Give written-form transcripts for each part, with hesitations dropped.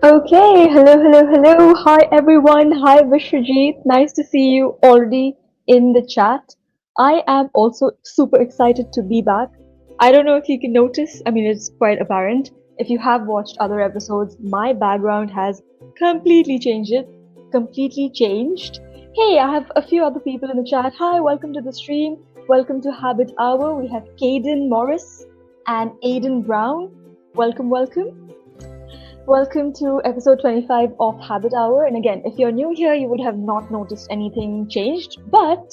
Okay, hello. Hi everyone. Hi Vishwajit. Nice to see you already in the chat. I am also super excited to be back. I don't know if you can notice, I mean, it's quite apparent. If you have watched other episodes, my background has completely changed it. Completely changed. Hey, I have a few other people in the chat. Hi, welcome to the stream. Welcome to Habit Hour. We have Caden Morris and Aiden Brown. Welcome. Welcome to episode 25 of Habit Hour. And again, if you're new here, you would have not noticed anything changed, but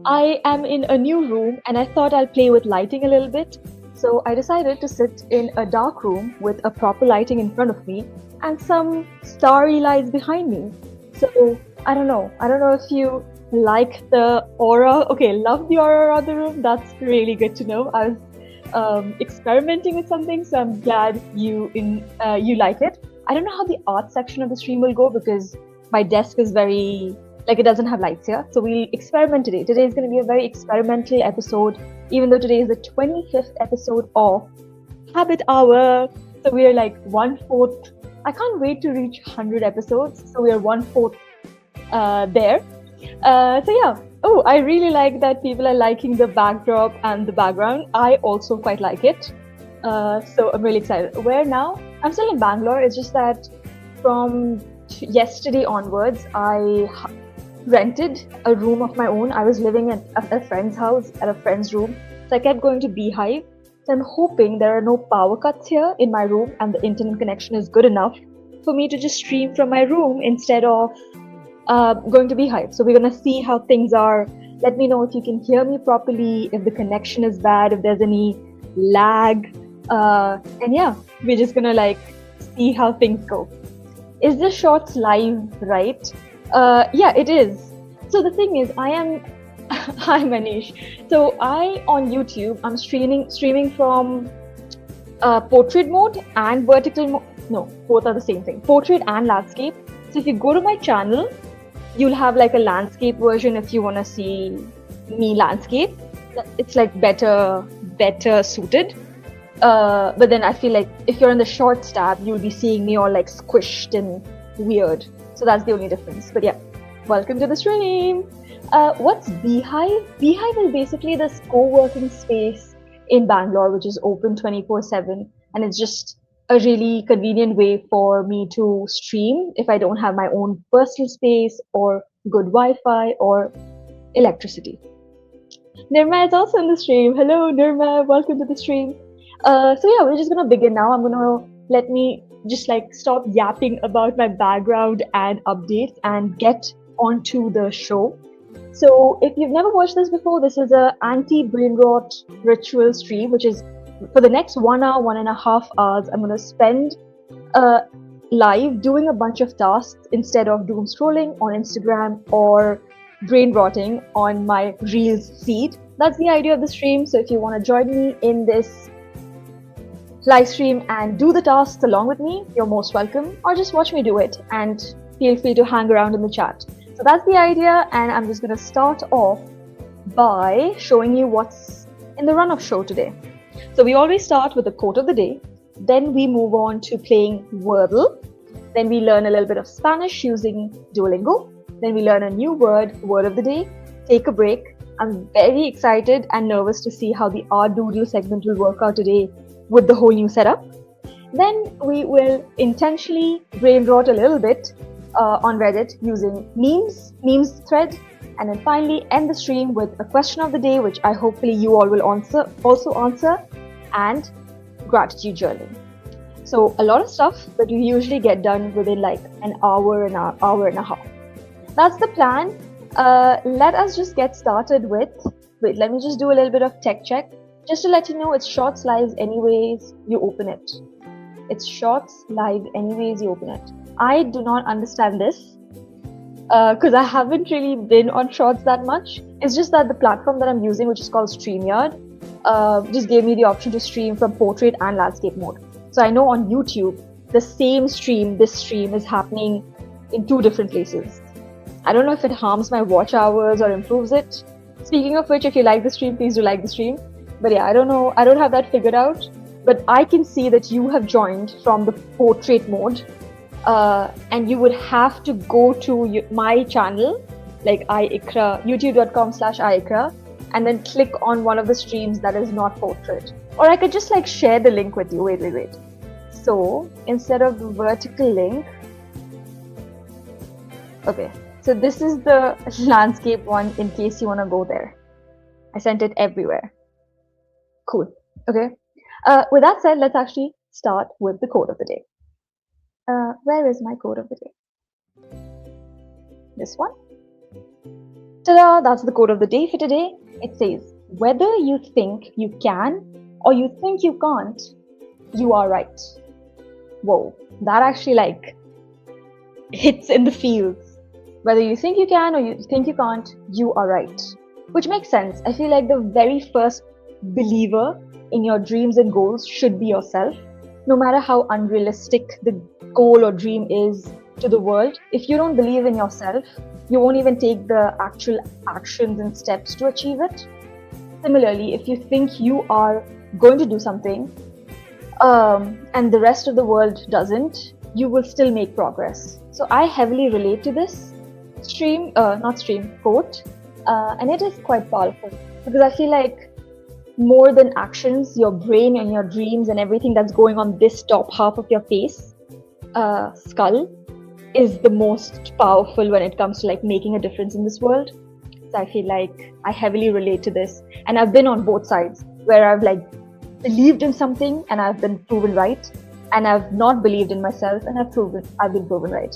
I am in a new room and I thought I'll play with lighting a little bit. So I decided to sit in a dark room with a proper lighting in front of me and some starry lights behind me. So I don't know if you like the aura. Okay, love the aura of the room. That's really good to know. I was experimenting with something, so I'm glad you like it. I don't know how the art section of the stream will go because my desk is very, like, it doesn't have lights here. So we'll experiment today. Today is going to be a very experimental episode, even though today is the 25th episode of Habit Hour. So we are like 1/4. I can't wait to reach 100 episodes. So we are 1/4 there. So yeah. Oh, I really like that people are liking the backdrop and the background. I also quite like it. So I'm really excited. Where now? I'm still in Bangalore. It's just that from yesterday onwards, I rented a room of my own. I was living at a friend's house, at a friend's room. So I kept going to Beehive. So I'm hoping there are no power cuts here in my room and the internet connection is good enough for me to just stream from my room instead of going to Beehive. So we're gonna see how things are. Let me know if you can hear me properly, if the connection is bad, if there's any lag, and yeah, we're just gonna like see how things go. Is this shorts live, right? Yeah, it is. So the thing is, I am hi Manish. So I on YouTube, I'm streaming from portrait mode and vertical mode. No, both are the same thing. Portrait and landscape. So if you go to my channel, you'll have like a landscape version if you want to see me landscape. It's like better suited. But then I feel like if you're in the shorts tab, you'll be seeing me all like squished and weird. So that's the only difference. But yeah, welcome to the stream. What's Beehive? Beehive is basically this co-working space in Bangalore, which is open 24/7, and it's just a really convenient way for me to stream if I don't have my own personal space or good Wi-Fi or electricity. Nirma is also in the stream. Hello, Nirma. Welcome to the stream. So yeah, we're just gonna begin now. I'm gonna let me just like stop yapping about my background and updates and get onto the show. So if you've never watched this before, this is a anti-brainrot ritual stream, which is for the next 1 hour, 1.5 hours, I'm gonna spend live doing a bunch of tasks instead of doom scrolling on Instagram or brain rotting on my Reels feed. That's the idea of the stream. So if you want to join me in this live stream and do the tasks along with me, you're most welcome, or just watch me do it and feel free to hang around in the chat. So that's the idea, and I'm just going to start off by showing you what's in the run-up show today. So we always start with the quote of the day, then we move on to playing Wordle, then we learn a little bit of Spanish using Duolingo, then we learn a new word of the day, take a break. I'm very excited and nervous to see how the Art Doodle segment will work out today with the whole new setup. Then we will intentionally brain rot a little bit on Reddit using memes thread, and then finally end the stream with a question of the day, which I hopefully you all will also answer, and gratitude journaling. So a lot of stuff that we usually get done within like an hour and a half. That's the plan. Let us just get started with, wait, let me just do a little bit of tech check. Just to let you know, it's Shorts Live anyways you open it. It's Shorts Live anyways you open it. I do not understand this because I haven't really been on Shorts that much. It's just that the platform that I'm using, which is called StreamYard, just gave me the option to stream from portrait and landscape mode. So I know on YouTube, the same stream, this stream is happening in 2 different places. I don't know if it harms my watch hours or improves it. Speaking of which, if you like the stream, please do like the stream. But yeah, I don't know. I don't have that figured out. But I can see that you have joined from the portrait mode. And you would have to go to my channel, like iIkra, youtube.com/iIkra, and then click on one of the streams that is not portrait. Or I could just like share the link with you. Wait. So instead of the vertical link, okay. So this is the landscape one in case you want to go there. I sent it everywhere. Cool. Okay. With that said, let's actually start with the quote of the day. Where is my quote of the day? This one. Ta-da! That's the quote of the day for today. It says, whether you think you can or you think you can't, you are right. Whoa, that actually like hits in the feels. Whether you think you can or you think you can't, you are right. Which makes sense. I feel like the very first believer in your dreams and goals should be yourself. No matter how unrealistic the goal or dream is to the world, if you don't believe in yourself, you won't even take the actual actions and steps to achieve it. Similarly, if you think you are going to do something and the rest of the world doesn't, you will still make progress. So I heavily relate to this quote, and it is quite powerful because I feel like more than actions, your brain and your dreams and everything that's going on this top half of your face, skull, is the most powerful when it comes to like making a difference in this world. So I feel like I heavily relate to this, and I've been on both sides where I've like believed in something and I've been proven right, and I've not believed in myself and I've been proven right.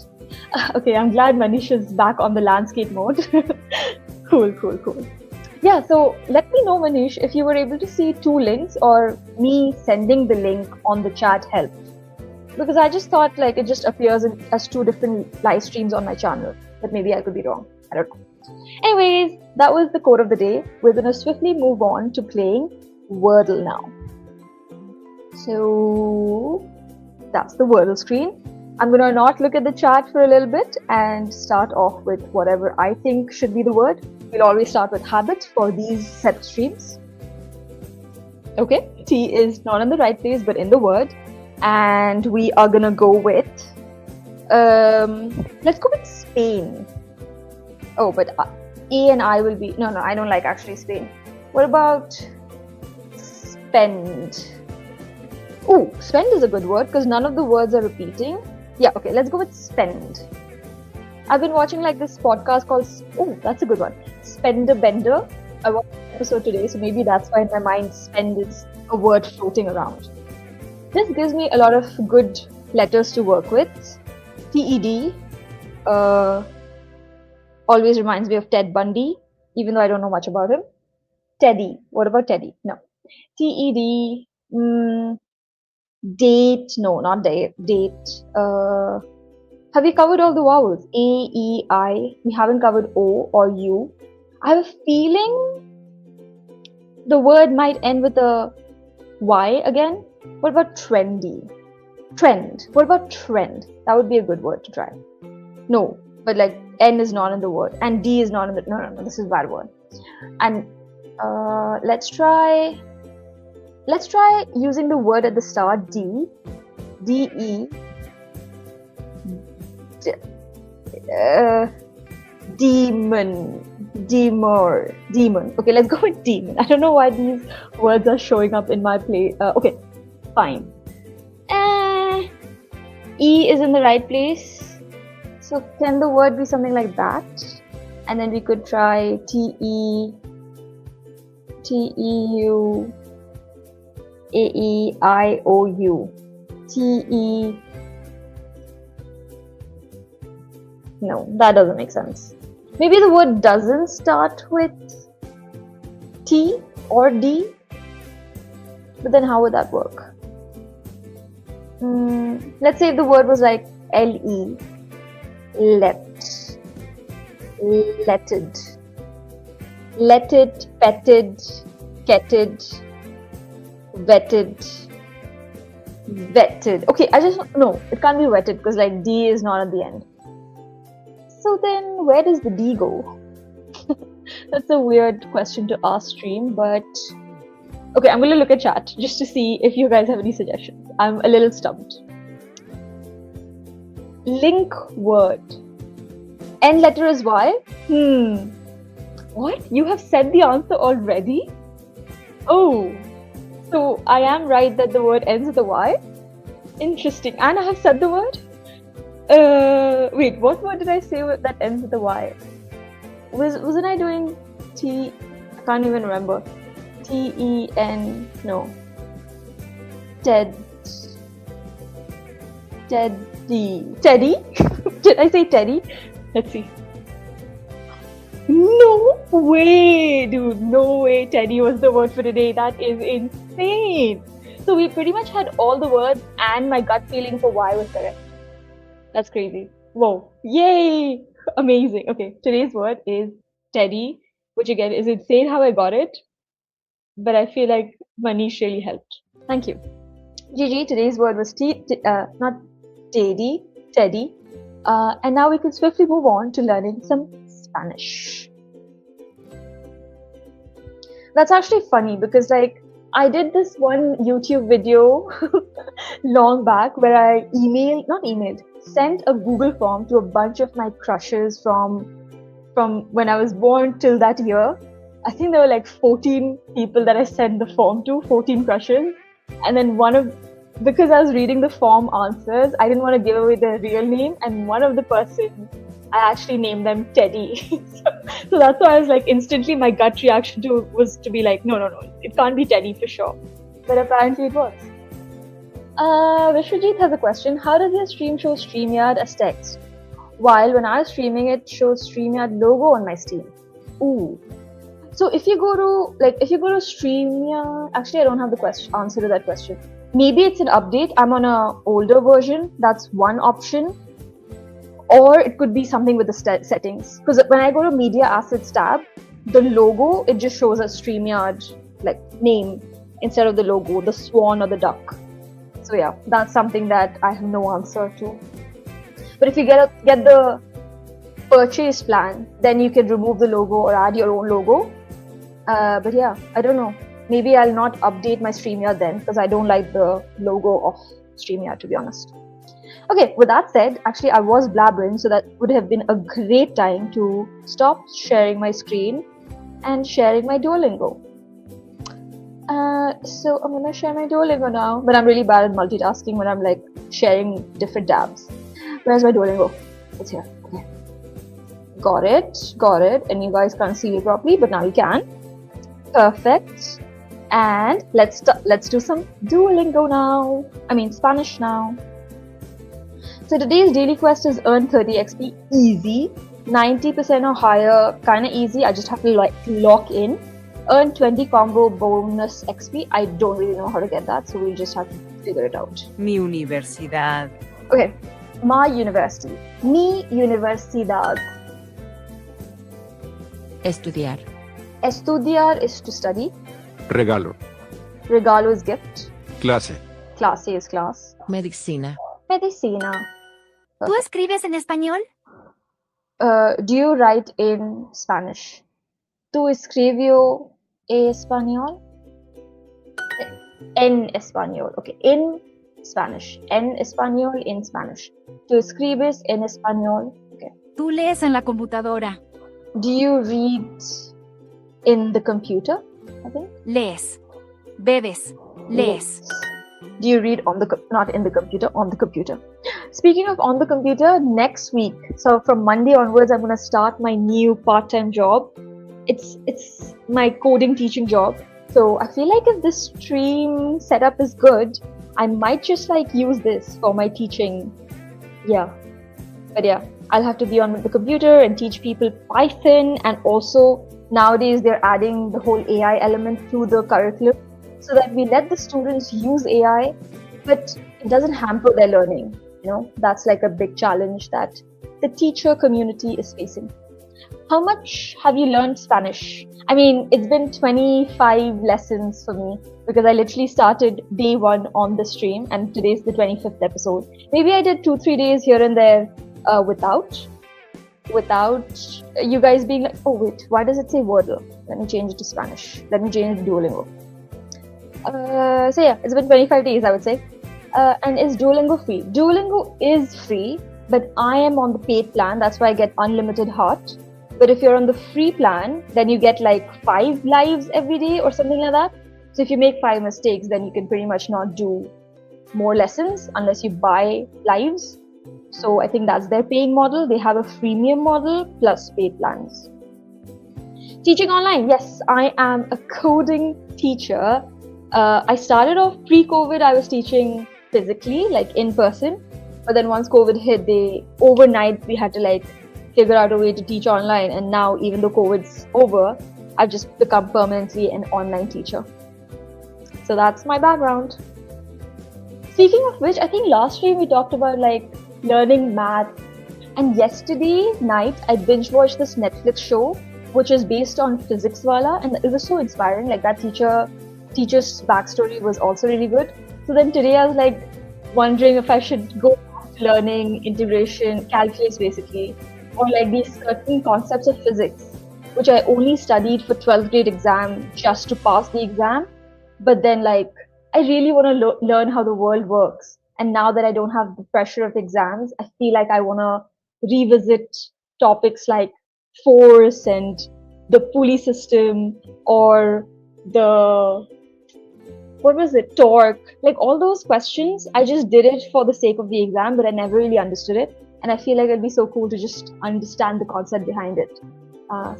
Okay, I'm glad Manish is back on the landscape mode. Cool. Yeah, so let me know, Manish, if you were able to see 2 links or me sending the link on the chat helped. Because I just thought like it just appears as 2 different live streams on my channel. But maybe I could be wrong. I don't know. Anyways, that was the quote of the day. We're going to swiftly move on to playing Wordle now. So that's the Wordle screen. I'm going to not look at the chat for a little bit and start off with whatever I think should be the word. We'll always start with habits for these set of streams. Okay, T is not in the right place but in the word. And we are gonna go with, let's go with Spain. Oh, but E and I will be, no, I don't like actually Spain. What about spend? Oh, spend is a good word because none of the words are repeating. Yeah, okay, let's go with spend. I've been watching like this podcast called, oh, that's a good one, Spender Bender. I watched an episode today, so maybe that's why in my mind spend is a word floating around. This gives me a lot of good letters to work with. TED always reminds me of Ted Bundy, even though I don't know much about him. Teddy. What about Teddy? No. TED. Date. No, not date. Date. Have we covered all the vowels? A, E, I. We haven't covered O or U. I have a feeling the word might end with a Y again. What about trendy? Trend. What about trend? That would be a good word to try. No, but like N is not in the word and D is not in the. No. This is a bad word. And let's try using the word at the start. D. D-E. Demon. Demon. Okay, let's go with demon. I don't know why these words are showing up in my play. Okay, fine. E is in the right place. So can the word be something like that? And then we could try T-E, T-E-U, A-E-I-O-U. T-E. No, that doesn't make sense. Maybe the word doesn't start with T or D, but then how would that work? Let's say if the word was like L-E, let, letted, petted, ketted, vetted. Okay, no, it can't be wetted because like D is not at the end. So then where does the D go? That's a weird question to ask stream, but okay, I'm going to look at chat just to see if you guys have any suggestions. I'm a little stumped. Link word. N letter is Y? What? You have said the answer already? Oh, so I am right that the word ends with a Y? Interesting. And I have said the word? Wait, what word did I say that ends with a Y? Wasn't I doing T? I can't even remember. T-E-N, no. Teddy? Teddy? Did I say Teddy? Let's see. No way, dude. No way Teddy was the word for today. That is insane. So we pretty much had all the words and my gut feeling for Y was correct. That's crazy. Whoa. Yay! Amazing. Okay, today's word is Teddy, which again is insane how I got it. But I feel like Manish really helped. Thank you. GG, today's word was not Teddy. And now we can swiftly move on to learning some Spanish. That's actually funny because like I did this one YouTube video long back where I sent a Google form to a bunch of my crushes from when I was born till that year. I think there were like 14 people that I sent the form to, 14 crushes. And then because I was reading the form answers, I didn't want to give away their real name. And one of the persons, I actually named them Teddy. so that's why I was like, instantly my gut reaction was to be like, no, it can't be Teddy for sure. But apparently it was. Vishwajit has a question. How does your stream show StreamYard as text? While when I was streaming, it shows StreamYard logo on my Steam. Ooh. So if you go to StreamYard, actually I don't have the answer to that question. Maybe it's an update. I'm on an older version. That's one option. Or it could be something with the settings. Because when I go to Media Assets tab, the logo, it just shows a StreamYard like name instead of the logo, the swan or the duck. So yeah, that's something that I have no answer to. But if you get the purchase plan, then you can remove the logo or add your own logo. But yeah, I don't know. maybe I'll not update my StreamYard then because I don't like the logo of StreamYard, to be honest. Okay, with that said, actually I was blabbering, so that would have been a great time to stop sharing my screen and sharing my Duolingo. So I'm gonna share my Duolingo now, but I'm really bad at multitasking when I'm like sharing different tabs. Where's my Duolingo? It's here. Okay. Got it. And you guys can't see me properly, but now you can. Perfect. And let's do some Duolingo now. I mean Spanish now. So today's daily quest is earn 30 XP easy, 90% or higher, kind of easy. I just have to like lock in. Earn 20 combo bonus XP. I don't really know how to get that, so we'll just have to figure it out. Mi universidad. Okay, my university. Mi universidad. Estudiar. Estudiar is to study. Regalo. Regalo is gift. Clase. Clase is class. Medicina. Medicina. ¿Tú escribes en español? Do you write in Spanish? ¿Tú escribió español? En español. Okay, in Spanish. En español, in Spanish. ¿Tú escribes en español? Okay. ¿Tú lees en la computadora? Do you read in the computer? I think. Lees. Bebes. Lees. Do you read on the not in the computer, on the computer? Speaking of on the computer, next week, so from Monday onwards, I'm gonna start my new part-time job. It's my coding teaching job. So I feel like if this stream setup is good, I might just like use this for my teaching. Yeah, but yeah, I'll have to be on the computer and teach people Python, and also nowadays they're adding the whole AI element to the curriculum, so that we let the students use AI, but it doesn't hamper their learning. You know, that's like a big challenge that the teacher community is facing. How much have you learned Spanish? I mean, it's been 25 lessons for me because I literally started day 1 on the stream, and today's the 25th episode. Maybe I did 2-3 days here and there without you guys being like, oh wait, why does it say Wordle? Let me change it to Spanish. Let me change it to Duolingo. So yeah, it's been 25 days, I would say. And is Duolingo free? Duolingo is free, but I am on the paid plan. That's why I get unlimited heart. But if you're on the free plan, then you get like 5 lives every day or something like that. So if you make 5 mistakes, then you can pretty much not do more lessons unless you buy lives. So I think that's their paying model. They have a freemium model plus paid plans. Teaching online. Yes, I am a coding teacher. I started off pre-COVID, I was teaching physically, like in person. But then once COVID hit, overnight we had to like figure out a way to teach online. And now, even though COVID's over, I've just become permanently an online teacher. So that's my background. Speaking of which, I think last stream we talked about like learning math. And yesterday night, I binge watched this Netflix show, which is based on physics wala, and it was so inspiring. Like that teacher's backstory was also really good. So then today I was like wondering if I should go back to learning integration, calculus basically, or like these certain concepts of physics, which I only studied for 12th grade exam just to pass the exam. But then like, I really want to learn how the world works. And now that I don't have the pressure of exams, I feel like I want to revisit topics like force and the pulley system, or torque, like all those questions. I just did it for the sake of the exam, but I never really understood it. And I feel like it'd be so cool to just understand the concept behind it.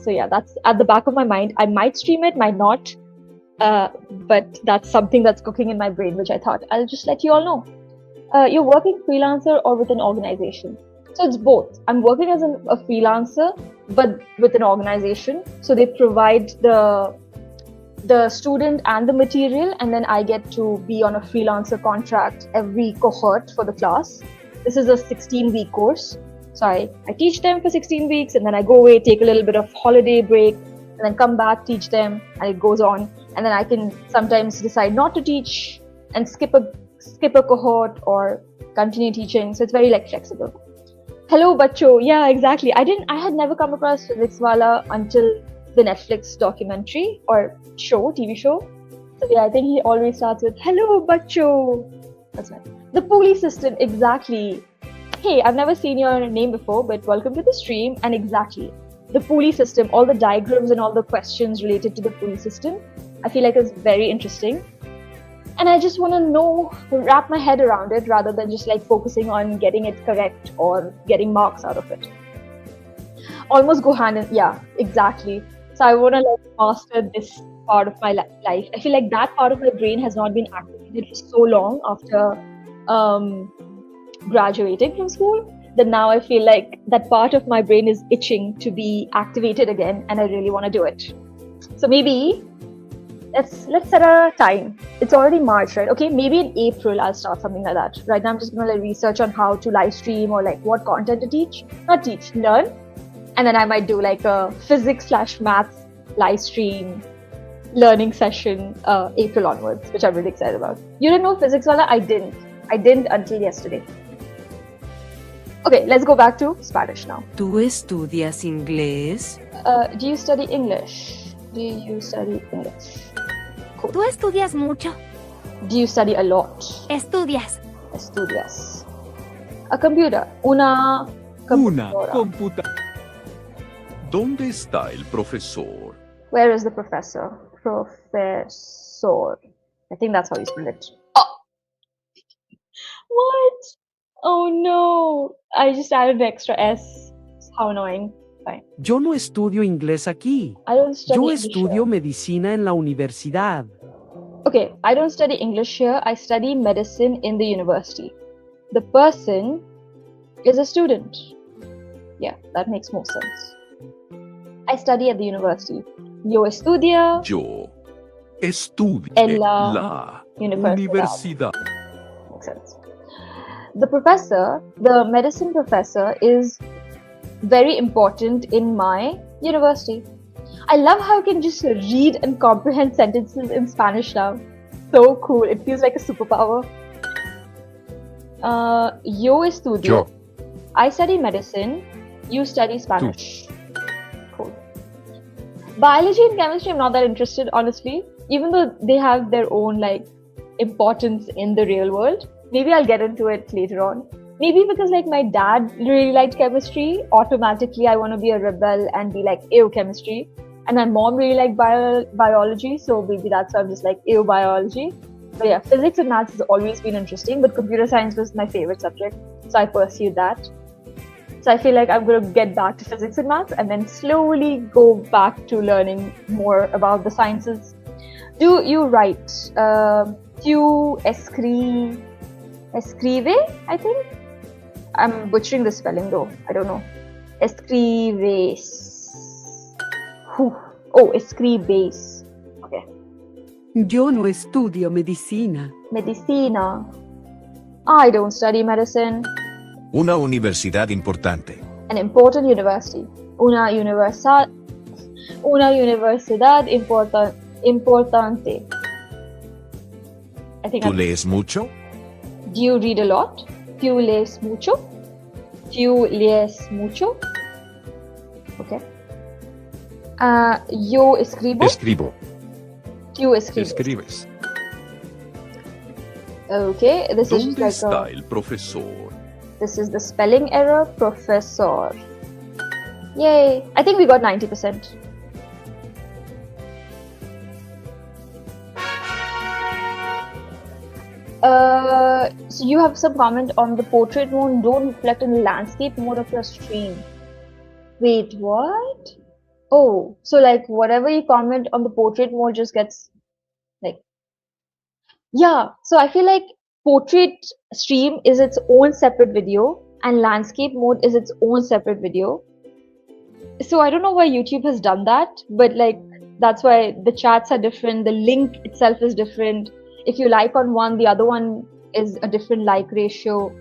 So yeah, that's at the back of my mind. I might stream it, might not. But that's something that's cooking in my brain, which I thought I'll just let you all know. You're working freelancer or with an organization? So it's both. I'm working as a freelancer, but with an organization. So they provide the student and the material, and then I get to be on a freelancer contract every cohort for the class. This is a 16-week course. So I teach them for 16 weeks, and then I go away, take a little bit of holiday break, and then come back, teach them, and it goes on. And then I can sometimes decide not to teach and skip a cohort or continue teaching. So it's very like flexible. Hello, Bacho. Yeah, exactly. I had never come across physics wala until the Netflix documentary or show, TV show. So yeah, I think he always starts with "Hello, bacho." That's right. The pulley system, exactly. Hey, I've never seen your name before, but welcome to the stream. And exactly, the pulley system, all the diagrams and all the questions related to the pulley system, I feel like is very interesting. And I just want to know, wrap my head around it rather than just like focusing on getting it correct or getting marks out of it. Almost go hand in, yeah, exactly. So I want to like master this part of my life. I feel like that part of my brain has not been activated for so long after graduating from school that now I feel like that part of my brain is itching to be activated again, and I really want to do it. So maybe let's set a time. It's already March, right? Okay, maybe in April I'll start something like that. Right now I'm just gonna like research on how to live stream or like what content to teach. Not teach, learn. And then I might do like a physics/maths live stream learning session April onwards, which I'm really excited about. You didn't know physics wala? I didn't until yesterday. Okay, let's go back to Spanish now. ¿Tú estudias inglés? Do you study English? Do you study English? Cool. ¿Tú estudias mucho? Do you study a lot? Estudias. Estudias. A computer. Una computadora. ¿Dónde está el profesor? Where is the professor? Professor. I think that's how you spell it. Oh! What? Oh no! I just added an extra S. How annoying. Fine. Yo no estudio inglés aquí. I don't study Yo English estudio here. medicina en la universidad. Okay, I don't study English here. I study medicine in the university. The person is a student. Yeah, that makes more sense. I study at the university. Yo estudio Yo estudio en la la universidad. universidad. Makes sense. The professor, the medicine professor, is very important in my university. I love how I can just read and comprehend sentences in Spanish now. So cool. It feels like a superpower. Yo estudio. Yo. I study medicine. You study Spanish. Cool. Biology and chemistry, I'm not that interested, honestly. Even though they have their own like importance in the real world. Maybe I'll get into it later on. Maybe because like my dad really liked chemistry, automatically I want to be a rebel and be like, ew, chemistry. And my mom really liked biology, so maybe that's why I'm just like, ew, biology. But yeah, physics and maths has always been interesting, but computer science was my favorite subject, so I pursued that. So I feel like I'm going to get back to physics and maths and then slowly go back to learning more about the sciences. Do you write? Tu escribe, I think? I'm butchering the spelling though. I don't know. Escribes. Oh, escribes. Okay. Yo no estudio medicina. Medicina. I don't study medicine. Una universidad importante. An important university. Una universidad importante. I think ¿Tú lees mucho? Do you read a lot? ¿Tú lees mucho? ¿Tú lees mucho? Okay. Yo escribo. Escribo. ¿Tú escribes? Escribes. Okay, this is ¿Dónde just like está el profesor? this is the spelling error, professor. Yay! I think we got 90%. So you have some comment on the portrait mode. Don't reflect in the landscape mode of your stream. Wait, what? Oh, so like whatever you comment on the portrait mode just gets like, yeah. So I feel like portrait stream is its own separate video and landscape mode is its own separate video. So I don't know why YouTube has done that, but like that's why the chats are different. The link itself is different. If you like on one, the other one is a different like ratio.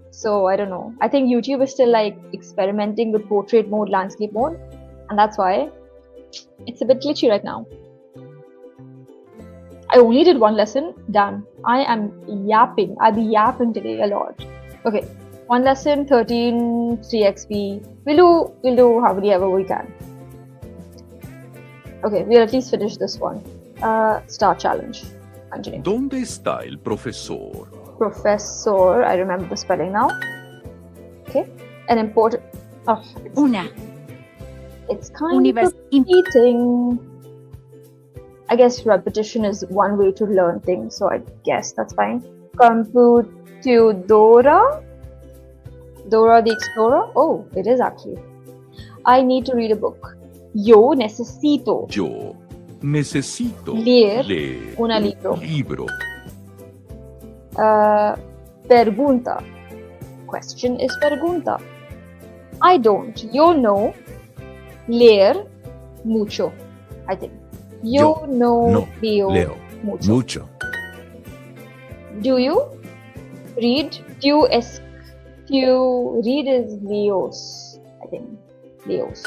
So I don't know. I think YouTube is still like experimenting with portrait mode, landscape mode, and that's why it's a bit glitchy right now. I only did one lesson. Damn, I am yapping. I'll be yapping today a lot. Okay, one lesson, 13, 3 XP. We'll do how many ever we can. Okay, we'll at least finish this one. Star challenge. Continue. ¿Dónde está el profesor? Professor, I remember the spelling now. Okay. An important. Oh, Una. it's kind Univers- of repeating. I guess repetition is one way to learn things, so I guess that's fine. Computadora. Dora the Explorer. Oh, it is actually. I need to read a book. Yo necesito Yo necesito leer leer un libro. libro. Pregunta. Question is pregunta. I don't. Yo no leer mucho. I think. Yo no leo mucho. Mucho. Do you read? Read is leos. I think. Leos.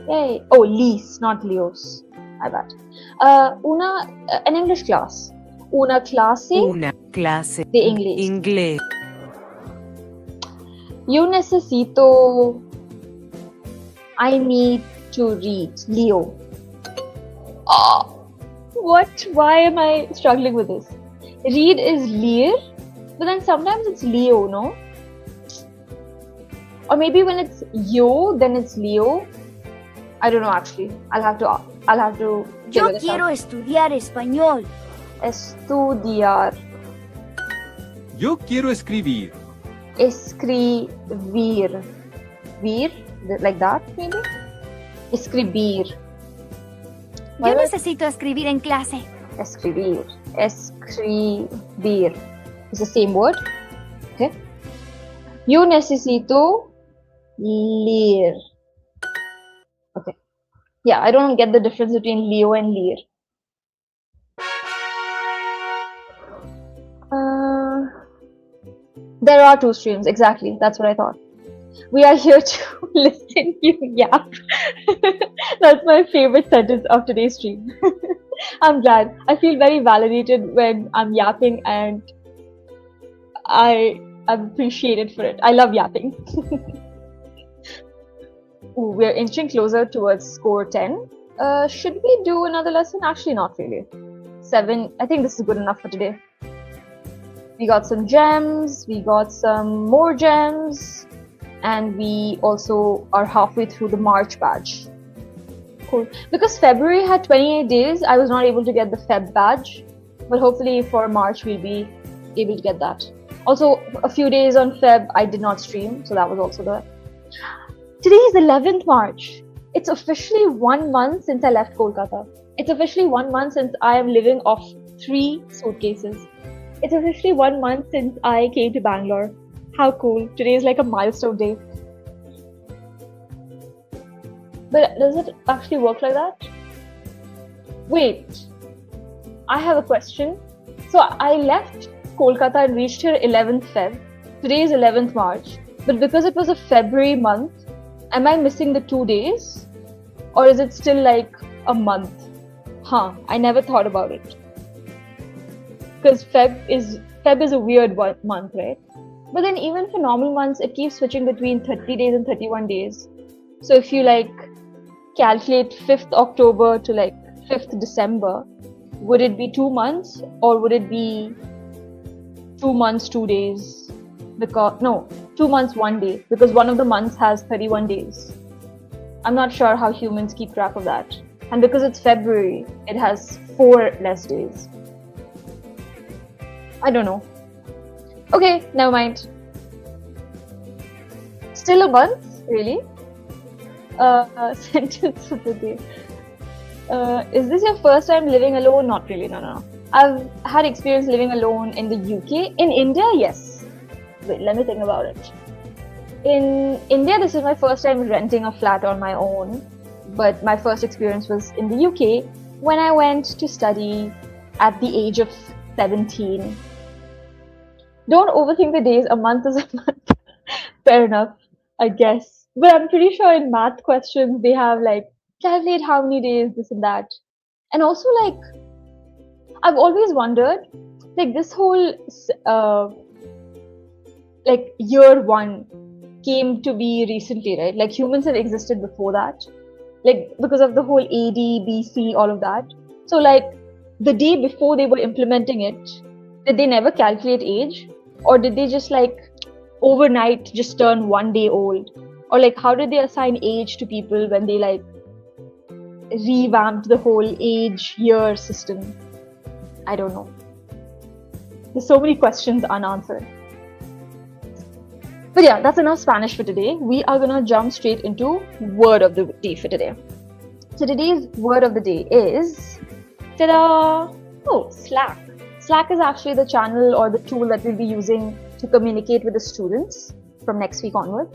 Yay. Oh, lease, not leos. I bet. An English class. Una clase Una clase de inglés. inglés. Yo necesito. I need to read. Leo. Oh, what? Why am I struggling with this? Read is leer, but then sometimes it's Leo, no? Or maybe when it's yo, then it's Leo. I don't know actually. I'll have to Yo figure this quiero out. estudiar español. Estudiar. Yo quiero escribir. Escribir. Vir? Like that, maybe? Escribir. Yo necesito escribir en clase. Escribir. Escribir. It's the same word. Okay. Yo necesito leer. Okay. Yeah, I don't get the difference between Leo and leer. There are two streams, exactly. That's what I thought. We are here to listen you yap. That's my favorite sentence of today's stream. I'm glad. I feel very validated when I'm yapping, and I'm appreciated for it. I love yapping. Ooh, we're inching closer towards score 10. Should we do another lesson? Actually, not really. 7. I think this is good enough for today. We got some gems, we got some more gems, and we also are halfway through the March badge. Cool. Because February had 28 days, I was not able to get the Feb badge, but hopefully for March we'll be able to get that. Also, a few days on Feb I did not stream, so that was also there. Today is 11th March. It's officially 1 month since I left Kolkata. It's officially 1 month since I am living off 3 suitcases. It's officially 1 month since I came to Bangalore. How cool. Today is like a milestone day. But does it actually work like that? Wait. I have a question. So I left Kolkata and reached here 11th Feb. Today is 11th March. But because it was a February month, am I missing the 2 days? Or is it still like a month? I never thought about it. Because Feb is a weird month, right? But then even for normal months, it keeps switching between 30 days and 31 days. So if you like calculate 5th October to like 5th December, would it be 2 months or would it be 2 months, 2 days? 2 months, 1 day, because one of the months has 31 days. I'm not sure how humans keep track of that. And because it's February, it has 4 less days. I don't know. Okay, never mind. Still a month, really? Sentence of the day. Is this your first time living alone? Not really, no. I've had experience living alone in the UK. In India, yes. Wait, let me think about it. In India, this is my first time renting a flat on my own. But my first experience was in the UK when I went to study at the age of 17. Don't overthink the days. A month is a month. Fair enough, I guess. But I'm pretty sure in math questions they have like calculate how many days, this and that. And also like I've always wondered, like this whole like year 1 came to be recently, right? Like humans have existed before that, like because of the whole AD, BC, all of that. So like the day before they were implementing it, did they never calculate age? Or did they just like overnight just turn 1 day old? Or like how did they assign age to people when they like revamped the whole age year system? I don't know. There's so many questions unanswered. But yeah, that's enough Spanish for today. We are gonna jump straight into word of the day for today. So today's word of the day is, ta-da! Oh, Slack. Slack is actually the channel or the tool that we'll be using to communicate with the students from next week onward.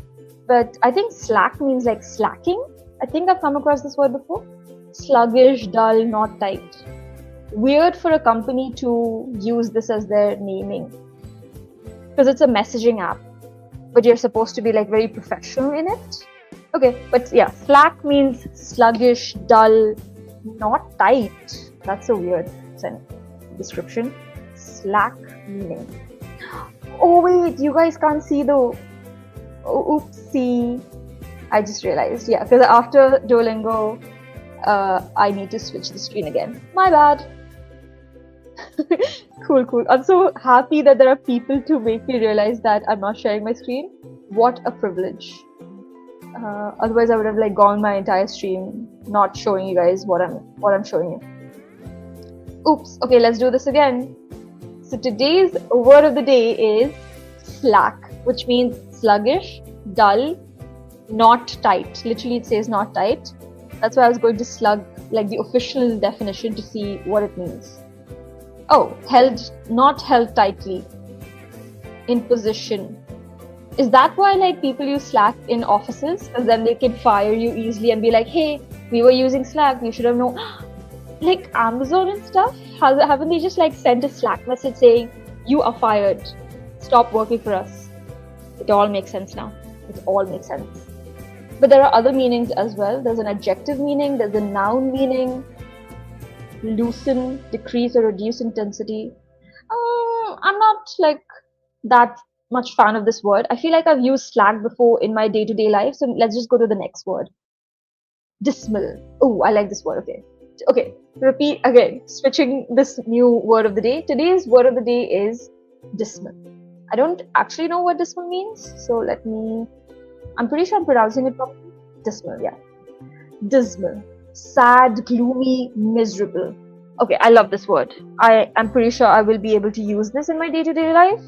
But I think Slack means like slacking. I think I've come across this word before. Sluggish, dull, not tight. Weird for a company to use this as their naming, because it's a messaging app, but you're supposed to be like very professional in it. Okay, but yeah, Slack means sluggish, dull, not tight. That's a weird description. Slack meaning. Oh wait, you guys can't see the... Oh, oopsie. I just realized. Yeah, because after Duolingo, I need to switch the screen again. My bad. Cool. I'm so happy that there are people to make me realize that I'm not sharing my screen. What a privilege. Otherwise I would have like gone my entire stream not showing you guys what I'm showing you. Oops. Okay, let's do this again. So today's word of the day is slack, which means sluggish, dull, not tight. Literally it says not tight. That's why I was going to slug like the official definition to see what it means. Oh, not held tightly, in position. Is that why like people use Slack in offices? Because then they can fire you easily and be like, hey, we were using Slack, you should have known. Like Amazon and stuff, haven't they just like sent a Slack message saying, you are fired, stop working for us? It all makes sense now. It all makes sense. But there are other meanings as well. There's an adjective meaning, there's a noun meaning. Loosen, decrease or reduce intensity. I'm not like that much fan of this word. I feel like I've used Slack before in my day-to-day life, so let's just go to the next word. Dismal. Oh, I like this word. Okay, repeat again, switching this new word of the day. Today's word of the day is dismal. I don't actually know what dismal means, so I'm pretty sure I'm pronouncing it properly. Dismal, yeah. Dismal. Sad, gloomy, miserable. Okay, I love this word. I am pretty sure I will be able to use this in my day-to-day life.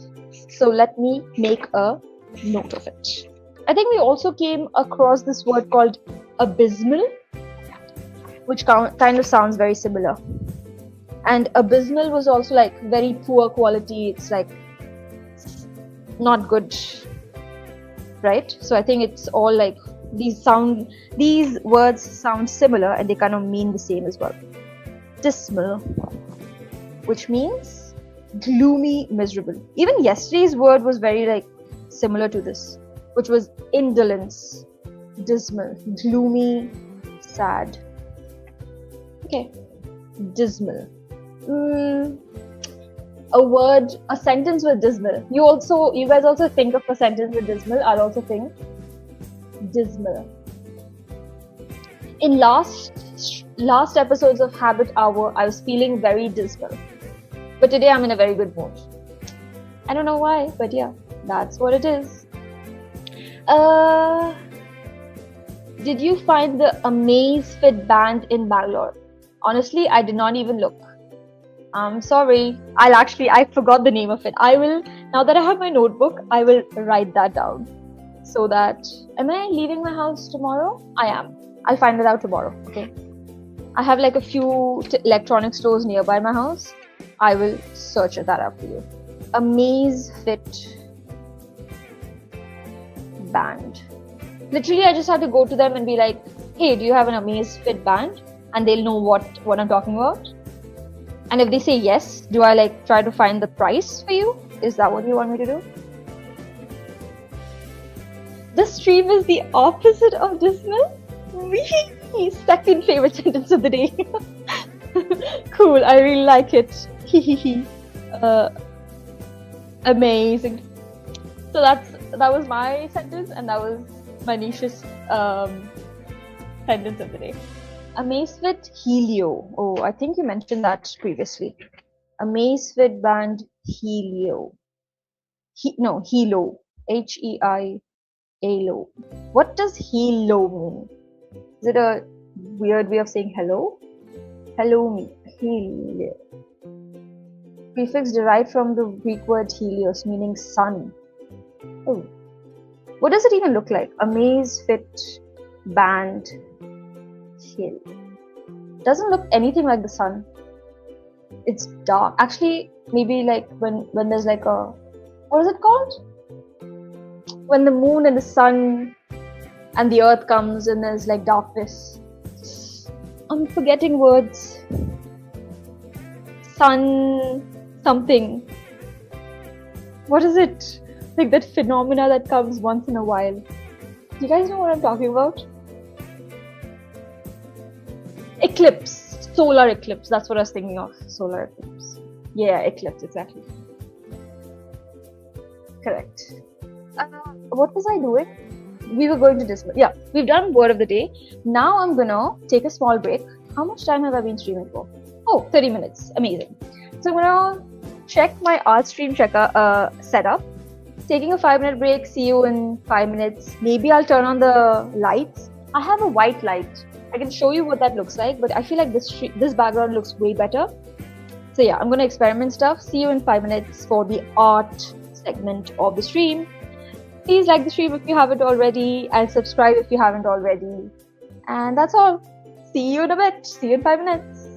So let me make a note of it. I think we also came across this word called abysmal, which kind of sounds very similar. And abysmal was also like very poor quality. It's like not good, right? So I think it's all like these words sound similar and they kind of mean the same as well. Dismal, which means gloomy, miserable. Even yesterday's word was very like similar to this, which was indolence. Dismal, gloomy, sad. Okay, dismal. A sentence with dismal. You guys also think of a sentence with dismal. I'll also think dismal. In last episodes of Habit Hour, I was feeling very dismal, but today I'm in a very good mood. I don't know why, but yeah, that's what it is. Did you find the Amazfit band in Bangalore? Honestly, I did not even look. I'm sorry. I forgot the name of it. Now that I have my notebook, I will write that down. So that, am I leaving my house tomorrow? I am. I'll find it out tomorrow, okay? I have like a few electronic stores nearby my house. I will search that up for you. Amazfit band. Literally, I just have to go to them and be like, hey, do you have an Amazfit band? And they'll know what I'm talking about. And if they say yes, do I like try to find the price for you? Is that what you want me to do? This stream is the opposite of dismal. Second favorite sentence of the day. Cool, I really like it. Amazing. So that was my sentence, and that was Manisha's sentence of the day. Amazfit Helio. Oh, I think you mentioned that previously. Amazfit band Helio. No, Helo. H-E-I-A-Lo. What does Helo mean? Is it a weird way of saying hello? Hello me. Helio. Prefix derived from the Greek word helios, meaning sun. Oh. What does it even look like? Amazfit band Hill. Doesn't look anything like the sun. It's dark. Actually, maybe like when there's like a, what is it called? When the moon and the sun and the earth comes and there's like darkness. I'm forgetting words. Sun something. What is it? Like that phenomena that comes once in a while. Do you guys know what I'm talking about? Eclipse. Solar eclipse. That's what I was thinking of. Solar eclipse. Yeah, eclipse, exactly. Correct. What was I doing? We were going to discuss. Yeah, we've done word of the day. Now I'm gonna take a small break. How much time have I been streaming for? Oh, 30 minutes. Amazing. So I'm gonna check my art stream checker setup. Taking a 5-minute break. See you in 5 minutes. Maybe I'll turn on the lights. I have a white light. I can show you what that looks like, but I feel like this background looks way better. So yeah, I'm gonna experiment stuff. See you in 5 minutes for the art segment of the stream. Please like the stream if you haven't already, and subscribe if you haven't already. And that's all. See you in a bit. See you in 5 minutes.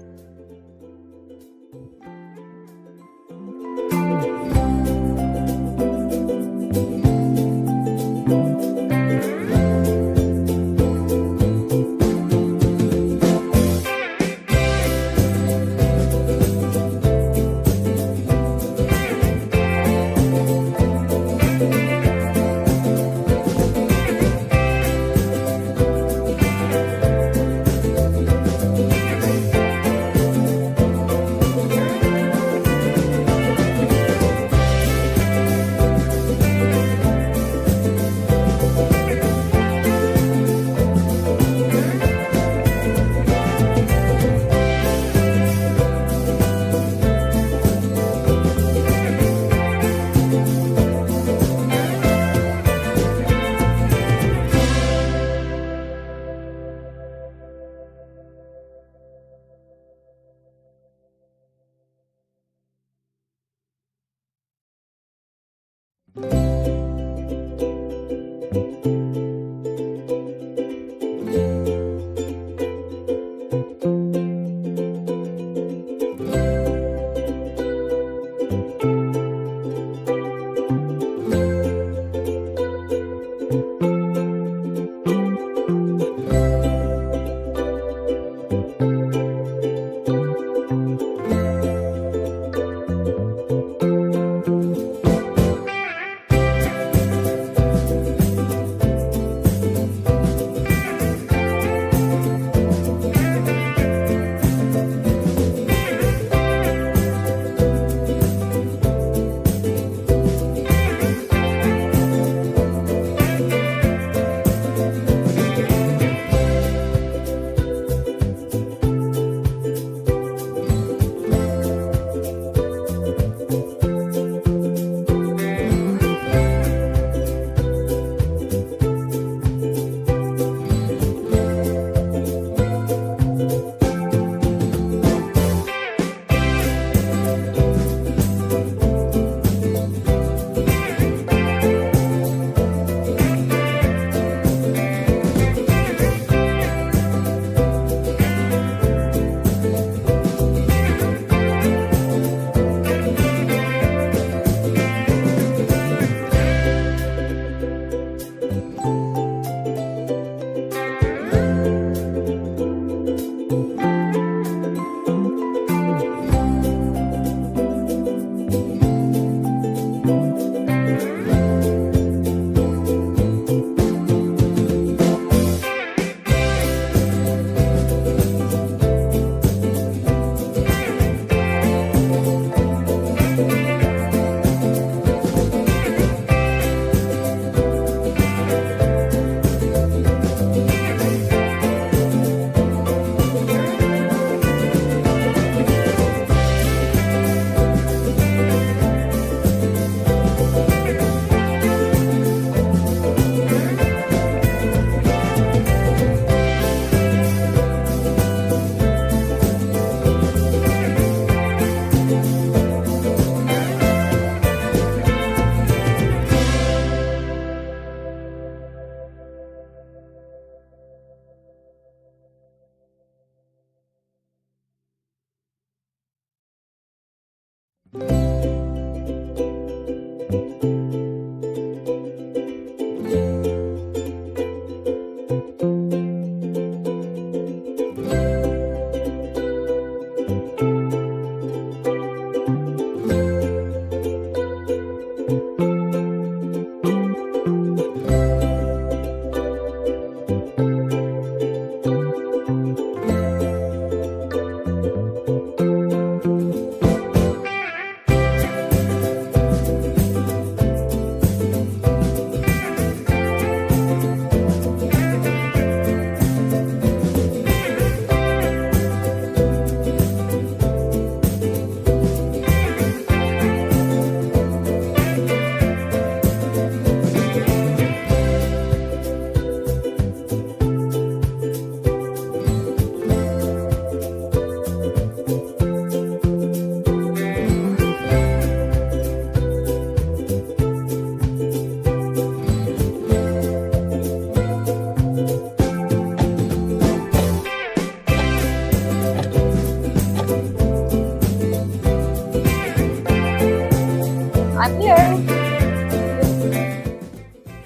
I'm here.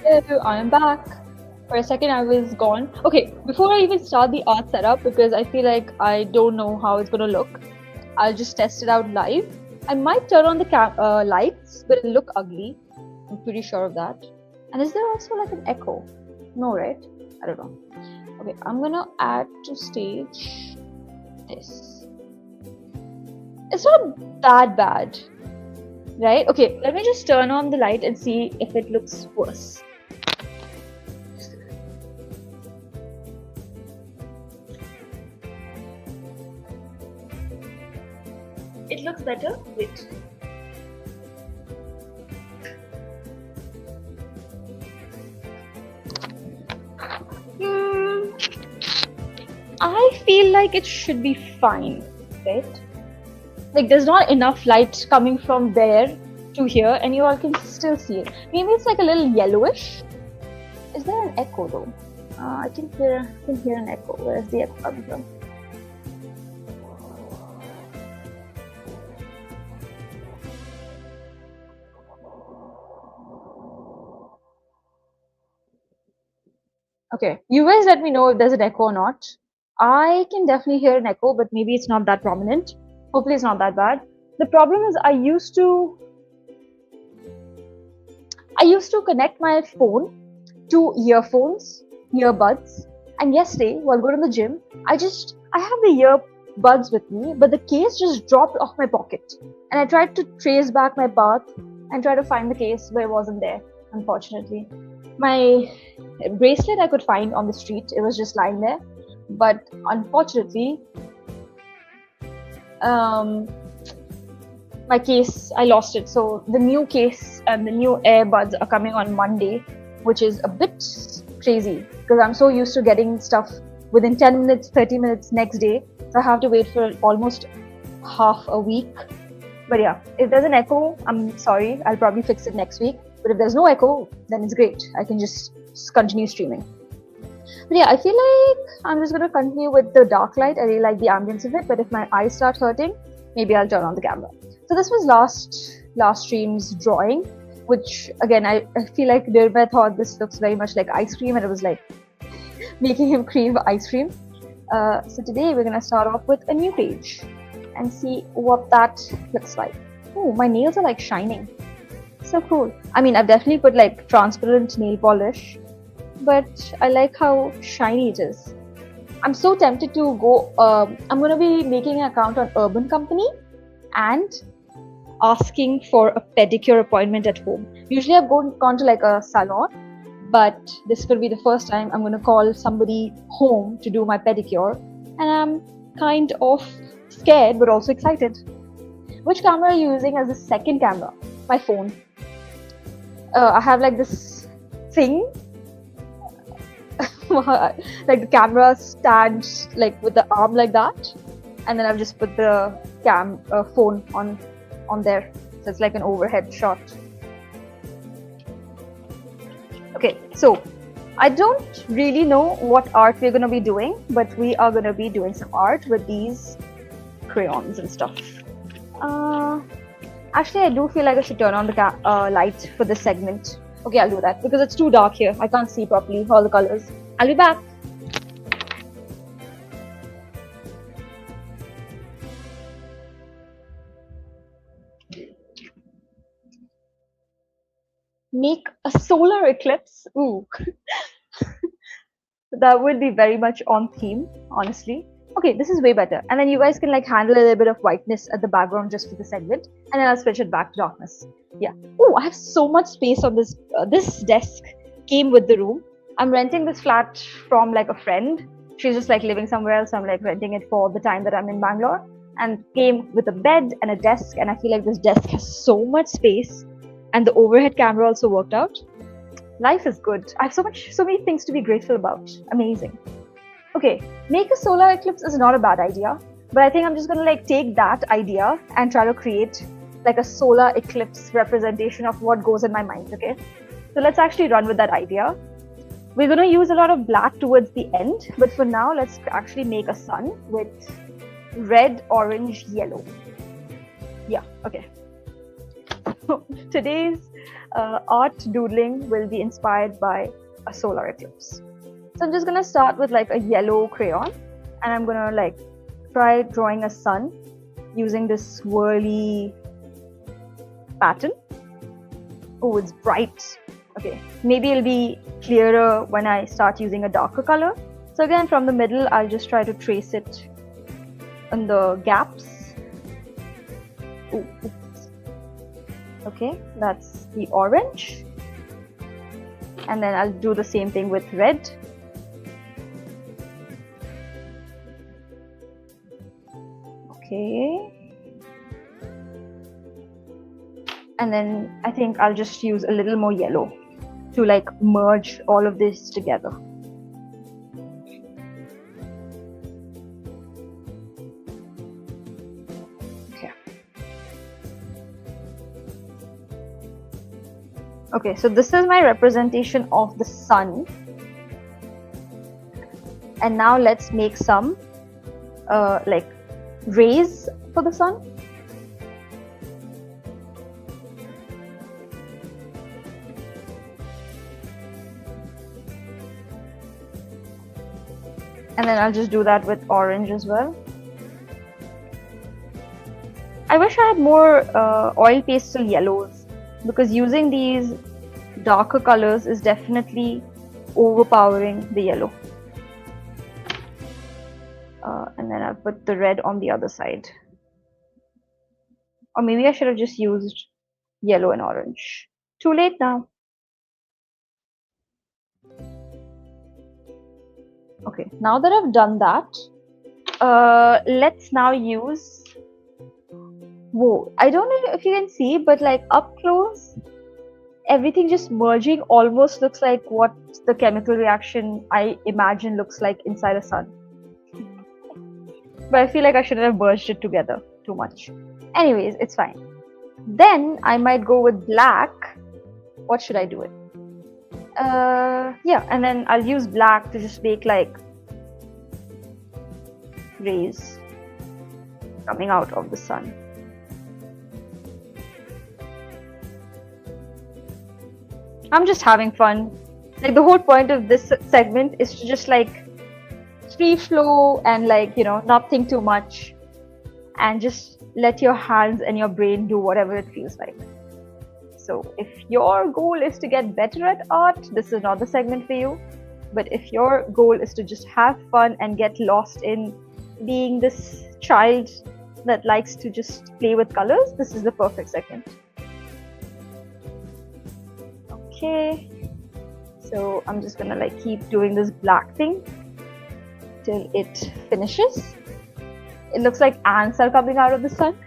Hello, I'm back. For a second, I was gone. Okay, before I even start the art setup, because I feel like I don't know how it's gonna look, I'll just test it out live. I might turn on the lights, but it'll look ugly. I'm pretty sure of that. And is there also like an echo? No, right? I don't know. Okay, I'm gonna add to stage this. It's not that bad. Right? Okay, let me just turn on the light and see if it looks worse. It looks better? Wait. I feel like it should be fine, right? Like there's not enough light coming from there to here and you all can still see it. Maybe it's like a little yellowish. Is there an echo though? I can hear an echo. Where's the echo coming from? Okay, you guys let me know if there's an echo or not. I can definitely hear an echo, but maybe it's not that prominent. Hopefully it's not that bad. The problem is I used to connect my phone to earbuds, and yesterday while going to the gym, I have the earbuds with me, but the case just dropped off my pocket. And I tried to trace back my path and try to find the case, but it wasn't there, unfortunately. My bracelet I could find on the street, it was just lying there, but unfortunately my case, I lost it. So the new case and the new earbuds are coming on Monday, which is a bit crazy because I'm so used to getting stuff within 10 minutes, 30 minutes next day. So I have to wait for almost half a week. But yeah, if there's an echo, I'm sorry, I'll probably fix it next week. But if there's no echo, then it's great. I can just continue streaming. But yeah, I feel like I'm just going to continue with the dark light. I really like the ambience of it, but if my eyes start hurting, maybe I'll turn on the camera. So this was last stream's drawing, which again, I feel like Nirma thought this looks very much like ice cream, and it was like making him crave ice cream. So today we're going to start off with a new page and see what that looks like. Oh, my nails are like shining. So cool. I mean, I've definitely put like transparent nail polish, but I like how shiny it is. I'm so tempted to go, I'm going to be making an account on Urban Company and asking for a pedicure appointment at home. Usually I've gone to like a salon, but this will be the first time I'm going to call somebody home to do my pedicure, and I'm kind of scared but also excited. Which camera are you using as the second camera? My phone. I have like this thing like the camera stands like with the arm like that, and then I've just put the phone on there, so it's like an overhead shot. Okay, so I don't really know what art we're going to be doing, but we are going to be doing some art with these crayons and stuff. Actually, I do feel like I should turn on the light for this segment. Okay, I'll do that because it's too dark here. I can't see properly all the colors. I'll be back. Make a solar eclipse. Ooh. That would be very much on theme, honestly. Okay, this is way better. And then you guys can like handle a little bit of whiteness at the background just for the segment, and then I'll switch it back to darkness. Yeah. Oh, I have so much space on this. This desk came with the room. I'm renting this flat from like a friend. She's just like living somewhere else. I'm like renting it for the time that I'm in Bangalore, and came with a bed and a desk. And I feel like this desk has so much space, and the overhead camera also worked out. Life is good. I have so many things to be grateful about. Amazing. Okay, make a solar eclipse is not a bad idea, but I think I'm just gonna like take that idea and try to create like a solar eclipse representation of what goes in my mind. Okay, so let's actually run with that idea. We're gonna use a lot of black towards the end, but for now, let's actually make a sun with red, orange, yellow. Yeah. Okay. Today's art doodling will be inspired by a solar eclipse. So I'm just gonna start with like a yellow crayon, and I'm gonna like try drawing a sun using this swirly pattern. Oh, it's bright. Okay, maybe it'll be clearer when I start using a darker color. So again, from the middle, I'll just try to trace it in the gaps. Ooh. Okay, that's the orange, and then I'll do the same thing with red. Okay, and then I think I'll just use a little more yellow to like merge all of this together. Okay, so this is my representation of the sun. And now let's make some like rays for the sun. And then I'll just do that with orange as well. I wish I had more oil pastel yellows, because using these darker colors is definitely overpowering the yellow. And then I'll put the red on the other side. Or maybe I should have just used yellow and orange. Too late now. Okay, now that I've done that, let's now use... Whoa, I don't know if you can see, but like up close, everything just merging almost looks like what the chemical reaction I imagine looks like inside a sun. But I feel like I shouldn't have merged it together too much. Anyways, it's fine. Then I might go with black. What should I do it? Yeah, and then I'll use black to just make like rays coming out of the sun. I'm just having fun. Like the whole point of this segment is to just like free flow and like, you know, not think too much and just let your hands and your brain do whatever it feels like. So if your goal is to get better at art, this is not the segment for you. But if your goal is to just have fun and get lost in being this child that likes to just play with colors, this is the perfect segment. Okay, so I'm just gonna like keep doing this black thing till it finishes. It looks like ants are coming out of the sun,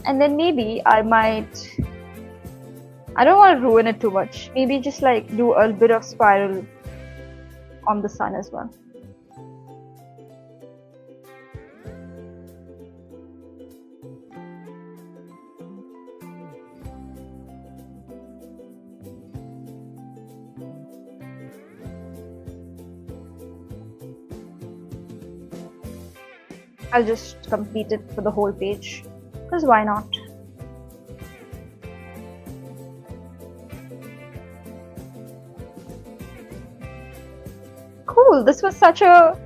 and then maybe I might, I don't want to ruin it too much, maybe just like do a bit of spiral on the sun as well. I'll just complete it for the whole page, because why not? cool. This was such a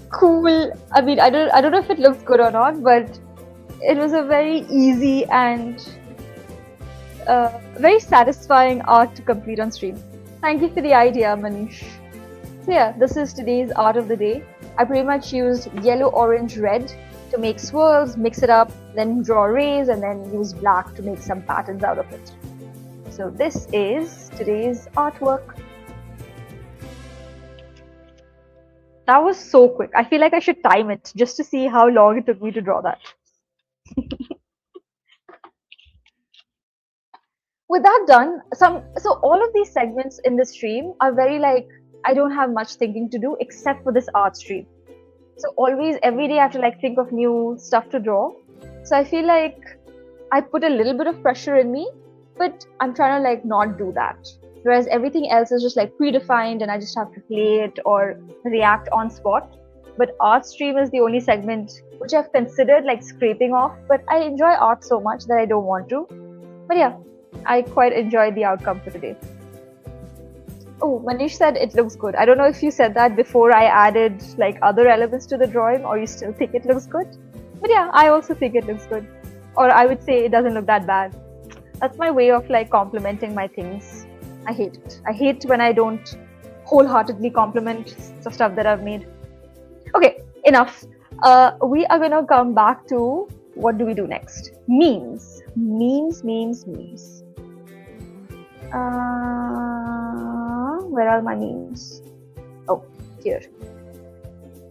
cool, I mean, I don't know if it looks good or not, but it was a very easy and very satisfying art to complete on stream. Thank you for the idea, Manish. So yeah, this is today's art of the day. I pretty much used yellow, orange, red to make swirls, mix it up, then draw rays, and then use black to make some patterns out of it. So this is today's artwork. That was so quick. I feel like I should time it just to see how long it took me to draw that. With that done, so all of these segments in the stream are very like, I don't have much thinking to do except for this art stream. So always, every day I have to like think of new stuff to draw. So I feel like I put a little bit of pressure in me, but I'm trying to like not do that. Whereas everything else is just like predefined and I just have to play it or react on spot. But art stream is the only segment which I've considered like scraping off, but I enjoy art so much that I don't want to. But yeah, I quite enjoyed the outcome for today. Oh, Manish said it looks good. I don't know if you said that before I added like other elements to the drawing, or you still think it looks good. But yeah, I also think it looks good. Or I would say it doesn't look that bad. That's my way of like complimenting my things. I hate it. I hate when I don't wholeheartedly compliment the stuff that I've made. Okay, enough. We are gonna come back to what do we do next? Memes. Memes. Where are my memes? Oh, here.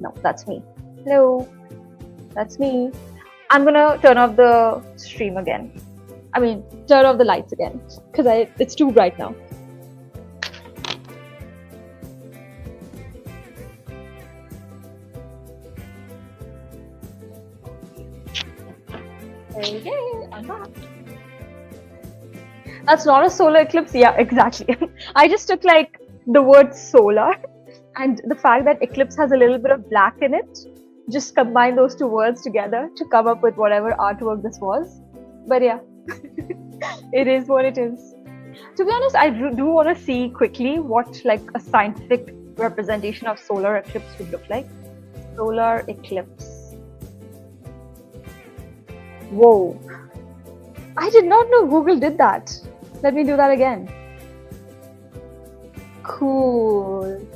No, that's me. Hello. That's me. I'm gonna turn off the stream again. I mean, turn off the lights again because it's too bright now. Okay, I'm back. That's not a solar eclipse. Yeah, exactly. I just took like the word solar and the fact that eclipse has a little bit of black in it, just combine those two words together to come up with whatever artwork this was. But yeah, it is what it is. To be honest, I do want to see quickly what like a scientific representation of solar eclipse would look like. Solar eclipse. Whoa. I did not know Google did that. Let me do that again. Cool.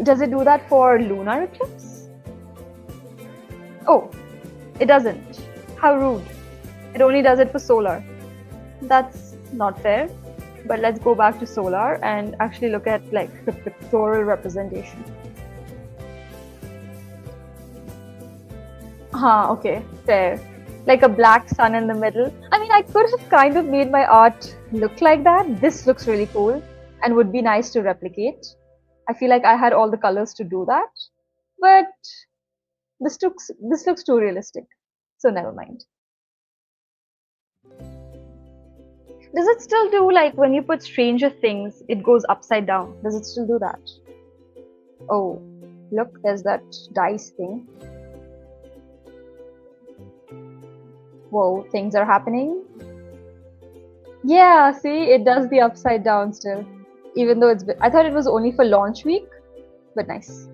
Does it do that for lunar eclipse? Oh, it doesn't. How rude. It only does it for solar. That's not fair. But let's go back to solar and actually look at like the pictorial representation. Okay, fair. Like a black sun in the middle. I mean, I could have kind of made my art look like that. This looks really cool and would be nice to replicate. I feel like I had all the colors to do that, but this looks too realistic. So never mind. Does it still do like when you put Stranger Things, it goes upside down? Does it still do that? Oh, look, there's that dice thing. Whoa, things are happening. Yeah, see, it does the upside down still. Even though I thought it was only for launch week, but nice.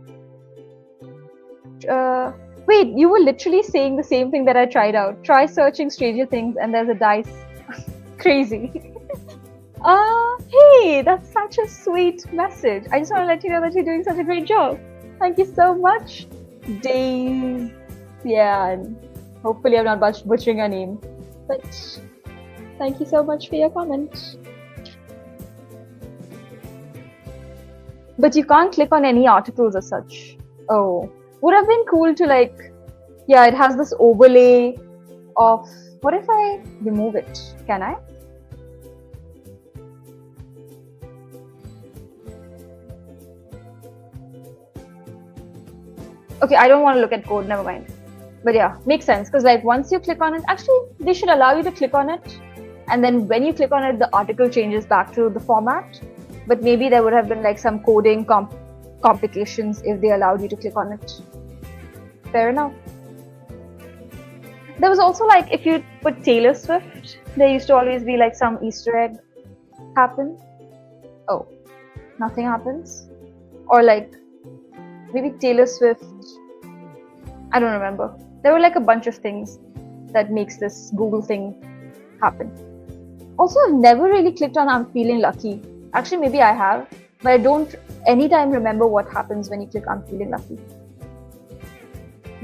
Wait, you were literally saying the same thing that I tried out. Try searching Stranger Things and there's a dice. Crazy. Hey, that's such a sweet message. I just want to let you know that you're doing such a great job. Thank you so much, Dave. Yeah, and hopefully I'm not butchering your name. But thank you so much for your comment. But you can't click on any articles as such. Oh, would have been cool to like, yeah, it has this overlay of, what if I remove it? Can I? Okay, I don't want to look at code, never mind. But yeah, makes sense because like once you click on it, actually they should allow you to click on it, and then when you click on it, the article changes back to the format. But maybe there would have been like some coding complications if they allowed you to click on it. Fair enough. There was also like if you put Taylor Swift, there used to always be like some Easter egg happen. Oh, nothing happens. Or like Maybe Taylor Swift. I don't remember. There were like a bunch of things that makes this Google thing happen. Also, I've never really clicked on I'm feeling lucky. Actually, maybe I have, but I don't anytime remember what happens when you click I'm feeling lucky.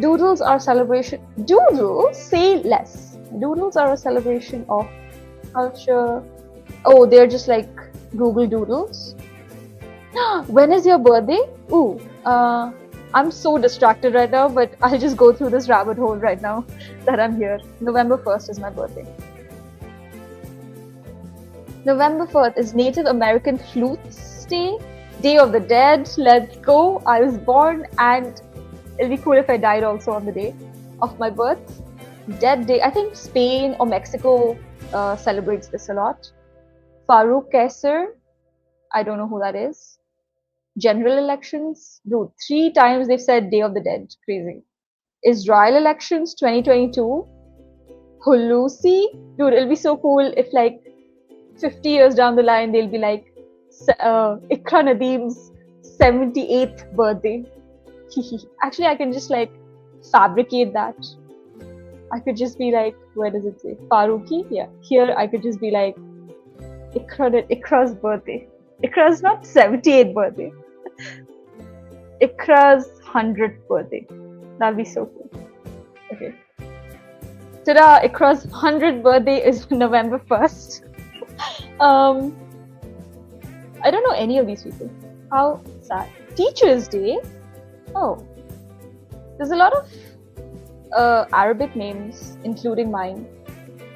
Doodles are celebration. Doodles? Say less. Doodles are a celebration of culture. Oh, they're just like Google Doodles. When is your birthday? Ooh, I'm so distracted right now, but I'll just go through this rabbit hole right now that I'm here. November 1st is my birthday. November 4th is Native American Flutes Day, Day of the Dead. Let's go. I was born, and it'll be cool if I died also on the day of my birth. Dead Day. I think Spain or Mexico celebrates this a lot. Farouk Kaisar. I don't know who that is. General elections. Dude, 3 times they've said Day of the Dead. Crazy. Israel elections 2022. Hulusi. Dude, it'll be so cool if like 50 years down the line they'll be like Ikra Nadeem's 78th birthday. Actually, I can just like fabricate that. I could just be like, where does it say? Faruqi? Yeah. Here I could just be like Ikra's birthday. Ikra's not 78th birthday. Ikra's 100th birthday. That'll be so cool. Okay. Ta-da! Ikra's 100th birthday is November 1st. I don't know any of these people. How sad. Teachers' Day? Oh. There's a lot of Arabic names, including mine,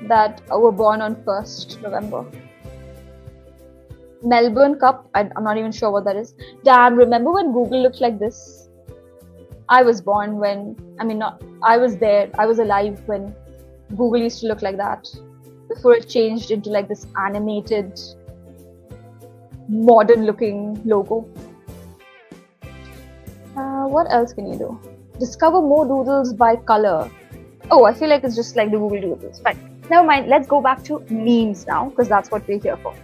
that were born on 1st November. Melbourne Cup, I'm not even sure what that is. Damn, remember when Google looked like this? I was born when, I was there, I was alive when Google used to look like that. Before it changed into like this animated, modern looking logo. What else can you do? Discover more doodles by color. Oh, I feel like it's just like the Google Doodles. Fine. Never mind. Let's go back to memes now, because that's what we're here for.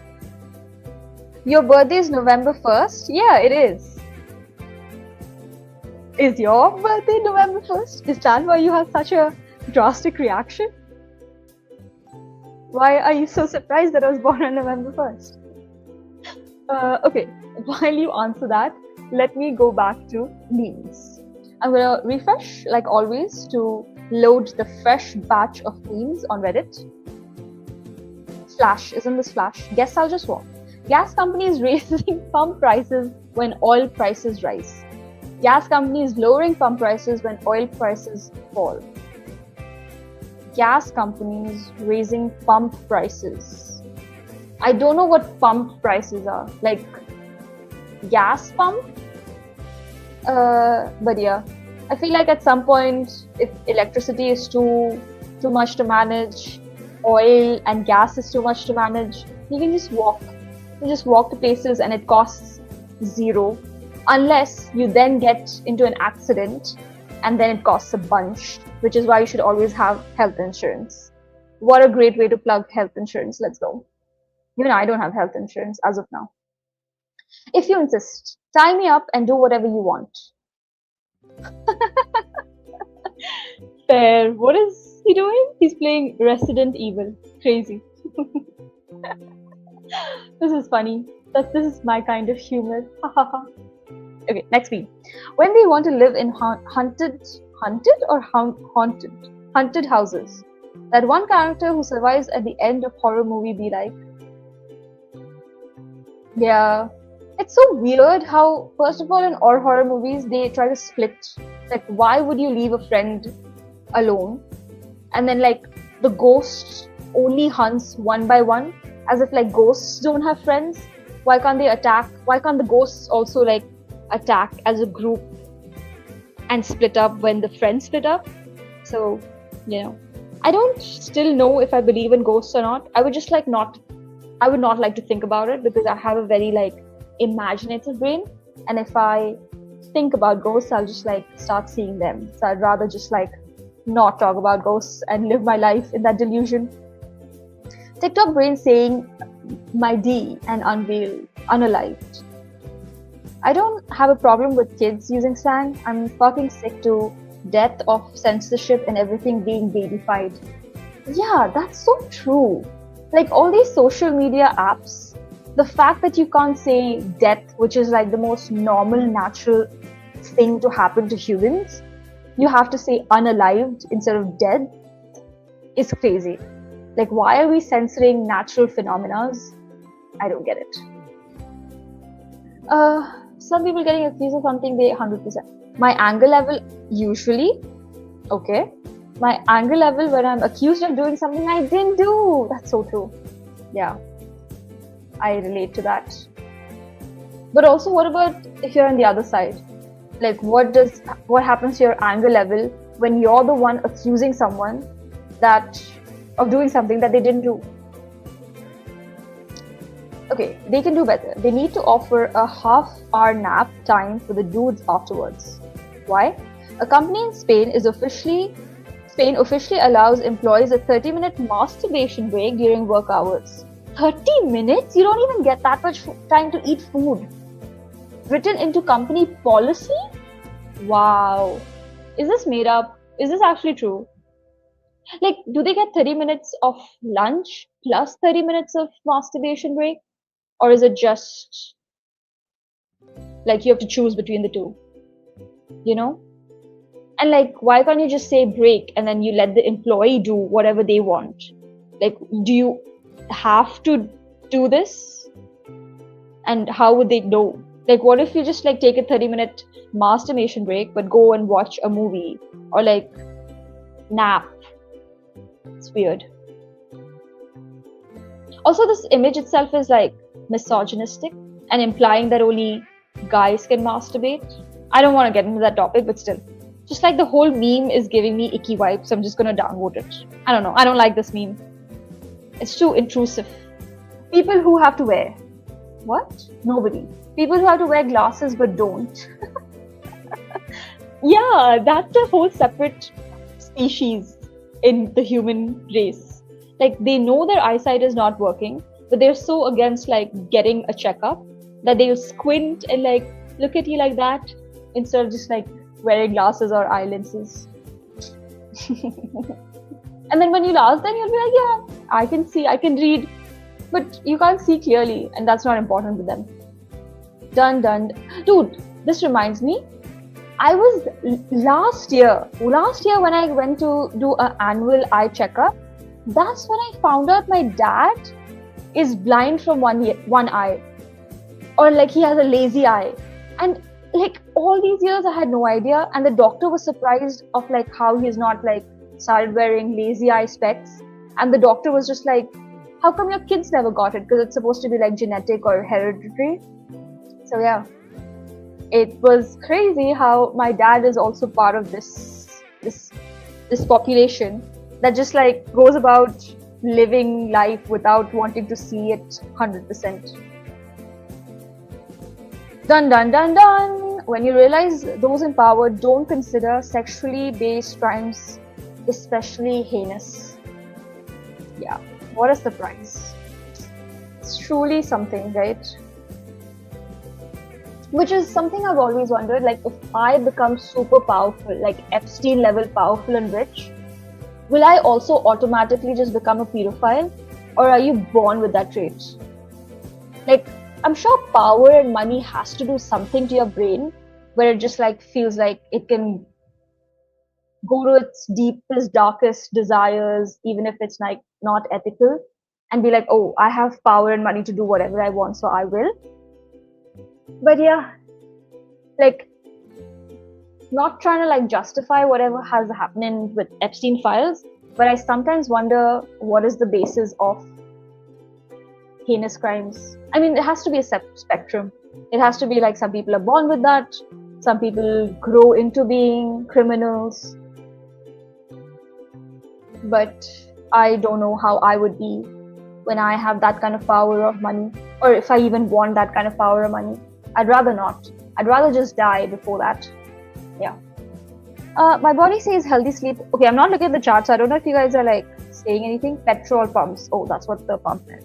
Your birthday is November 1st? Yeah, it is. Is your birthday November 1st? Is that why you have such a drastic reaction? Why are you so surprised that I was born on November 1st? Okay, while you answer that, let me go back to memes. I'm gonna refresh, like always, to load the fresh batch of memes on Reddit. Flash, isn't this Flash? Guess I'll just walk. Gas companies raising pump prices when oil prices rise. Gas companies lowering pump prices when oil prices fall. Gas companies raising pump prices. I don't know what pump prices are. Like gas pump? But yeah, I feel like at some point, if electricity is too much to manage, oil and gas is too much to manage, you can just walk. You just walk to places and it costs zero. Unless you then get into an accident and then it costs a bunch, which is why you should always have health insurance. What a great way to plug health insurance. Let's go. Even I don't have health insurance as of now. If you insist, tie me up and do whatever you want. Fair. What is he doing? He's playing Resident Evil. Crazy. This is funny. This is my kind of humor. Okay, next meme. When we want to live in haunted houses, that one character who survives at the end of horror movie be like. Yeah, it's so weird how, first of all, in all horror movies they try to split. Like, why would you leave a friend alone? And then like the ghost only hunts one by one, as if like ghosts don't have friends. Why can't they attack? Why can't the ghosts also like attack as a group and split up when the friends split up? So, you know, I don't still know if I believe in ghosts or not. I would just like I would not like to think about it because I have a very like imaginative brain, and if I think about ghosts, I'll just like start seeing them. So I'd rather just like not talk about ghosts and live my life in that delusion. TikTok brain saying my D and unalived. I don't have a problem with kids using slang. I'm fucking sick to death of censorship and everything being babyfied. Yeah, that's so true. Like all these social media apps, the fact that you can't say death, which is like the most normal, natural thing to happen to humans, you have to say unalived instead of dead, is crazy. Like, why are we censoring natural phenomena? I don't get it. Some people getting accused of something, they 100%. My anger level, usually, okay. My anger level when I'm accused of doing something I didn't do. That's so true. Yeah, I relate to that. But also, what about if you're on the other side? Like, what happens to your anger level when you're the one accusing someone of doing something that they didn't do? Okay, they can do better. They need to offer a half-hour nap time for the dudes afterwards. Why? A company in Spain officially allows employees a 30-minute masturbation break during work hours. 30 minutes? You don't even get that much time to eat food. Written into company policy? Wow. Is this made up? Is this actually true? Like, do they get 30 minutes of lunch plus 30 minutes of masturbation break? Or is it just like you have to choose between the two? You know? And like, why can't you just say break and then you let the employee do whatever they want? Like, do you have to do this? And how would they know? Like, what if you just like take a 30-minute masturbation break but go and watch a movie or like nap? It's weird. Also, this image itself is like misogynistic and implying that only guys can masturbate. I don't want to get into that topic, but still. Just like the whole meme is giving me icky vibes, I'm just gonna downvote it. I don't know. I don't like this meme. It's too intrusive. People who have to wear. What? Nobody. People who have to wear glasses but don't. Yeah, that's a whole separate species in the human race. Like, they know their eyesight is not working, but they're so against like getting a checkup that they'll squint and like look at you like that instead of just like wearing glasses or eye lenses. And then when you'll ask them, you'll be like, yeah, I can see, I can read, but you can't see clearly, and that's not important to them. Done. Dude, this reminds me, I was last year when I went to do an annual eye checkup, that's when I found out my dad is blind from one eye, or like he has a lazy eye. And like all these years I had no idea, and the doctor was surprised of like how he's not like started wearing lazy eye specs, and the doctor was just like, how come your kids never got it? Because it's supposed to be like genetic or hereditary. So yeah, it was crazy how my dad is also part of this population that just like goes about living life without wanting to see it 100%. Done. When you realize those in power don't consider sexually based crimes especially heinous. Yeah, what a surprise. It's truly something, right? Which is something I've always wondered, like if I become super powerful, like Epstein level powerful and rich, will I also automatically just become a pedophile? Or are you born with that trait? Like, I'm sure power and money has to do something to your brain where it just like feels like it can go to its deepest, darkest desires, even if it's like not ethical, and be like, oh, I have power and money to do whatever I want, so I will. But yeah, like, not trying to like justify whatever has happened with Epstein files, but I sometimes wonder what is the basis of heinous crimes. I mean, it has to be a spectrum. It has to be like some people are born with that, some people grow into being criminals. But I don't know how I would be when I have that kind of power or money, or if I even want that kind of power or money. I'd rather not. I'd rather just die before that. Yeah. My body says healthy sleep. Okay, I'm not looking at the chart, so I don't know if you guys are like saying anything. Petrol pumps. Oh, that's what the pump is.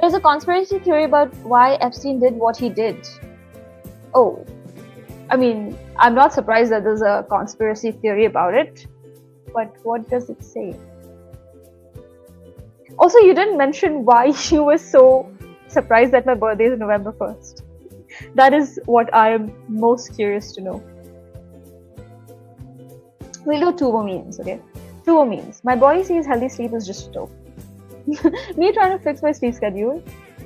There's a conspiracy theory about why Epstein did what he did. Oh, I mean, I'm not surprised that there's a conspiracy theory about it, but what does it say? Also, you didn't mention why you were so surprised that my birthday is November 1st. That is what I am most curious to know. We'll do 2 more memes, okay? 2 more memes. My body says healthy sleep is just a joke. Me trying to fix my sleep schedule.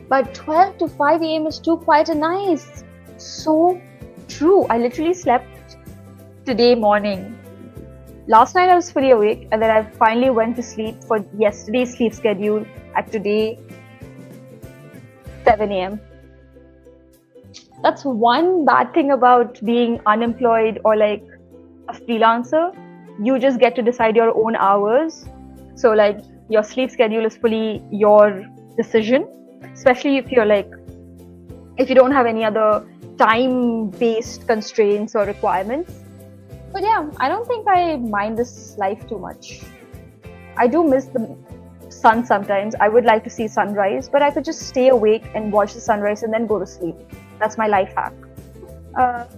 But 12 to 5 a.m. is too quiet and nice. So true. I literally slept today morning. Last night I was fully awake, and then I finally went to sleep for yesterday's sleep schedule at today 7 a.m. That's one bad thing about being unemployed or like a freelancer. You just get to decide your own hours. So like your sleep schedule is fully your decision, especially if you're like, if you don't have any other time-based constraints or requirements. But yeah, I don't think I mind this life too much. I do miss the sun sometimes. I would like to see sunrise, but I could just stay awake and watch the sunrise and then go to sleep. That's my life hack.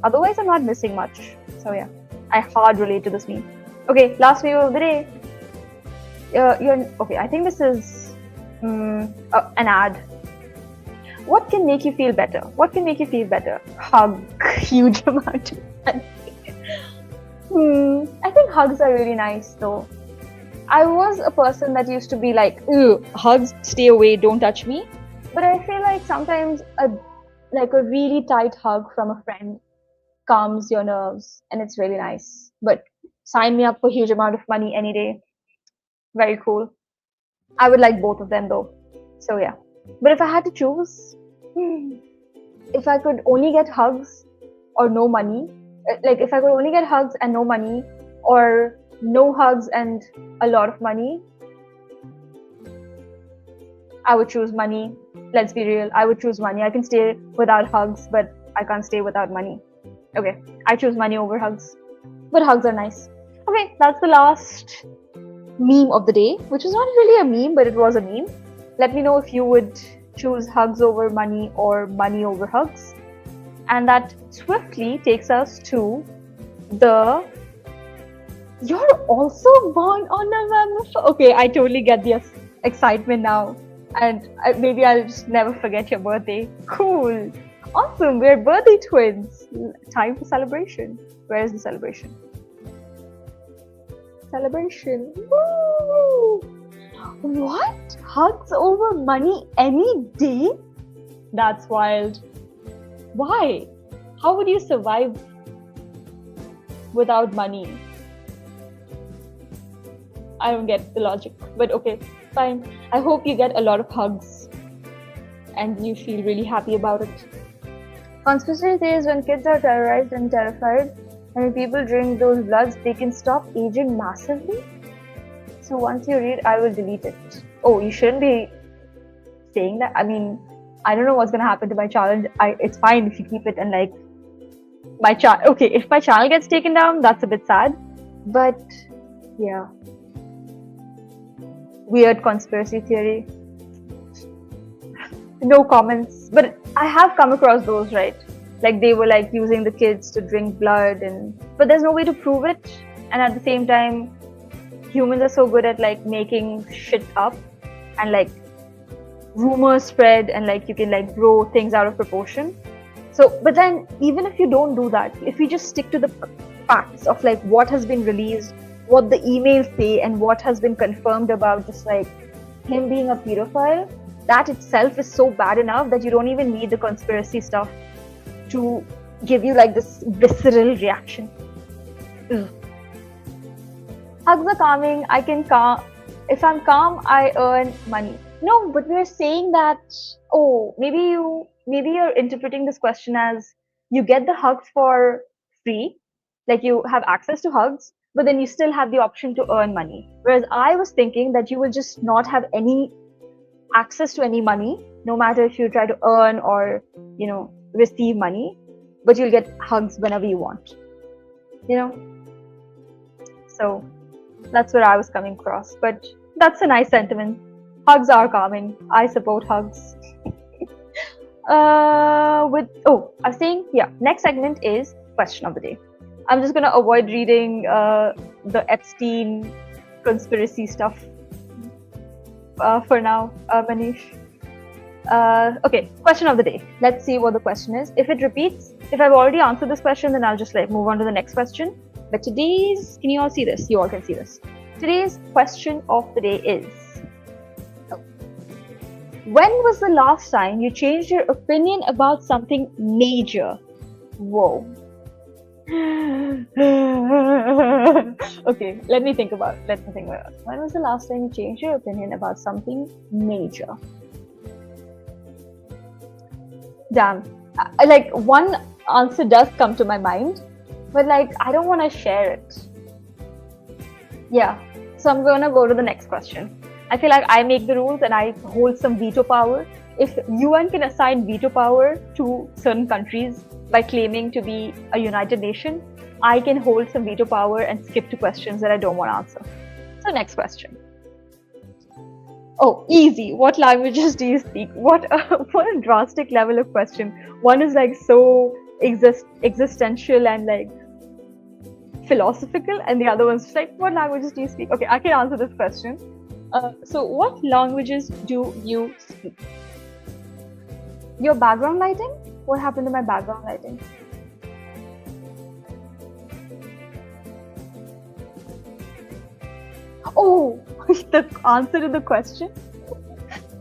Otherwise, I'm not missing much. So yeah, I hard relate to this meme. Okay, last meme of the day. Okay, I think this is an ad. What can make you feel better? What can make you feel better? Hug. Huge amount. I think hugs are really nice though. I was a person that used to be like, ew, hugs, stay away, don't touch me. But I feel like sometimes a really tight hug from a friend calms your nerves and it's really nice. But sign me up for a huge amount of money any day. Very cool. I would like both of them though. So yeah. But if I had to choose, if I could only get hugs or no money, like if I could only get hugs and no money, or no hugs and a lot of money, I would choose money. Let's be real, I would choose money. I can stay without hugs, but I can't stay without money. Okay, I choose money over hugs. But hugs are nice. Okay, that's the last meme of the day, which is not really a meme, but it was a meme. Let me know if you would choose hugs over money or money over hugs. And that swiftly takes us to the... You're also born on November 1st. Okay, I totally get the excitement now. And maybe I'll just never forget your birthday. Cool. Awesome, we're birthday twins. Time for celebration. Where is the celebration? Celebration. Woo! What? Hugs over money any day? That's wild. Why? How would you survive without money? I don't get the logic, but okay, fine. I hope you get a lot of hugs and you feel really happy about it. Conspiracy says when kids are terrorized and terrified, and when people drink those bloods, they can stop aging massively. So once you read, I will delete it. Oh, you shouldn't be saying that. I mean, I don't know what's gonna happen to my channel. It's fine if you keep it and like my channel. Okay, if my channel gets taken down, that's a bit sad. But yeah, weird conspiracy theory. No comments. But I have come across those, right? Like they were like using the kids to drink blood, but there's no way to prove it. And at the same time, humans are so good at like making shit up and like rumors spread and like you can like grow things out of proportion. So, but then even if you don't do that, if you just stick to the facts of like what has been released, what the emails say, and what has been confirmed about just like him being a pedophile, that itself is so bad enough that you don't even need the conspiracy stuff to give you like this visceral reaction. Ugh. Hugs are calming. I can calm. If I'm calm, I earn money. No, but we're saying that, oh, maybe you're interpreting this question as you get the hugs for free, like you have access to hugs, but then you still have the option to earn money. Whereas I was thinking that you will just not have any access to any money, no matter if you try to earn or, receive money, but you'll get hugs whenever you want, So that's where I was coming across, but that's a nice sentiment. Hugs are calming. I support hugs. I was saying, yeah, next segment is question of the day. I'm just gonna avoid reading the Epstein conspiracy stuff for now, Manish. Okay, question of the day. Let's see what the question is. If it repeats, if I've already answered this question, then I'll just like move on to the next question. But today's, can you all see this? You all can see this. Today's question of the day is, when was the last time you changed your opinion about something major? Whoa. Okay, let me think about it. When was the last time you changed your opinion about something major? Damn. Like, one answer does come to my mind, but like, I don't want to share it. Yeah, so I'm going to go to the next question. I feel like I make the rules and I hold some veto power. If UN can assign veto power to certain countries by claiming to be a united nation, I can hold some veto power and skip to questions that I don't want to answer. So next question. Oh, easy. What languages do you speak? What a drastic level of question. One is like so existential and like philosophical, and the other one's like, what languages do you speak? Okay, I can answer this question. So what languages do you speak? Your background lighting? What happened to my background lighting? Oh, the answer to the question?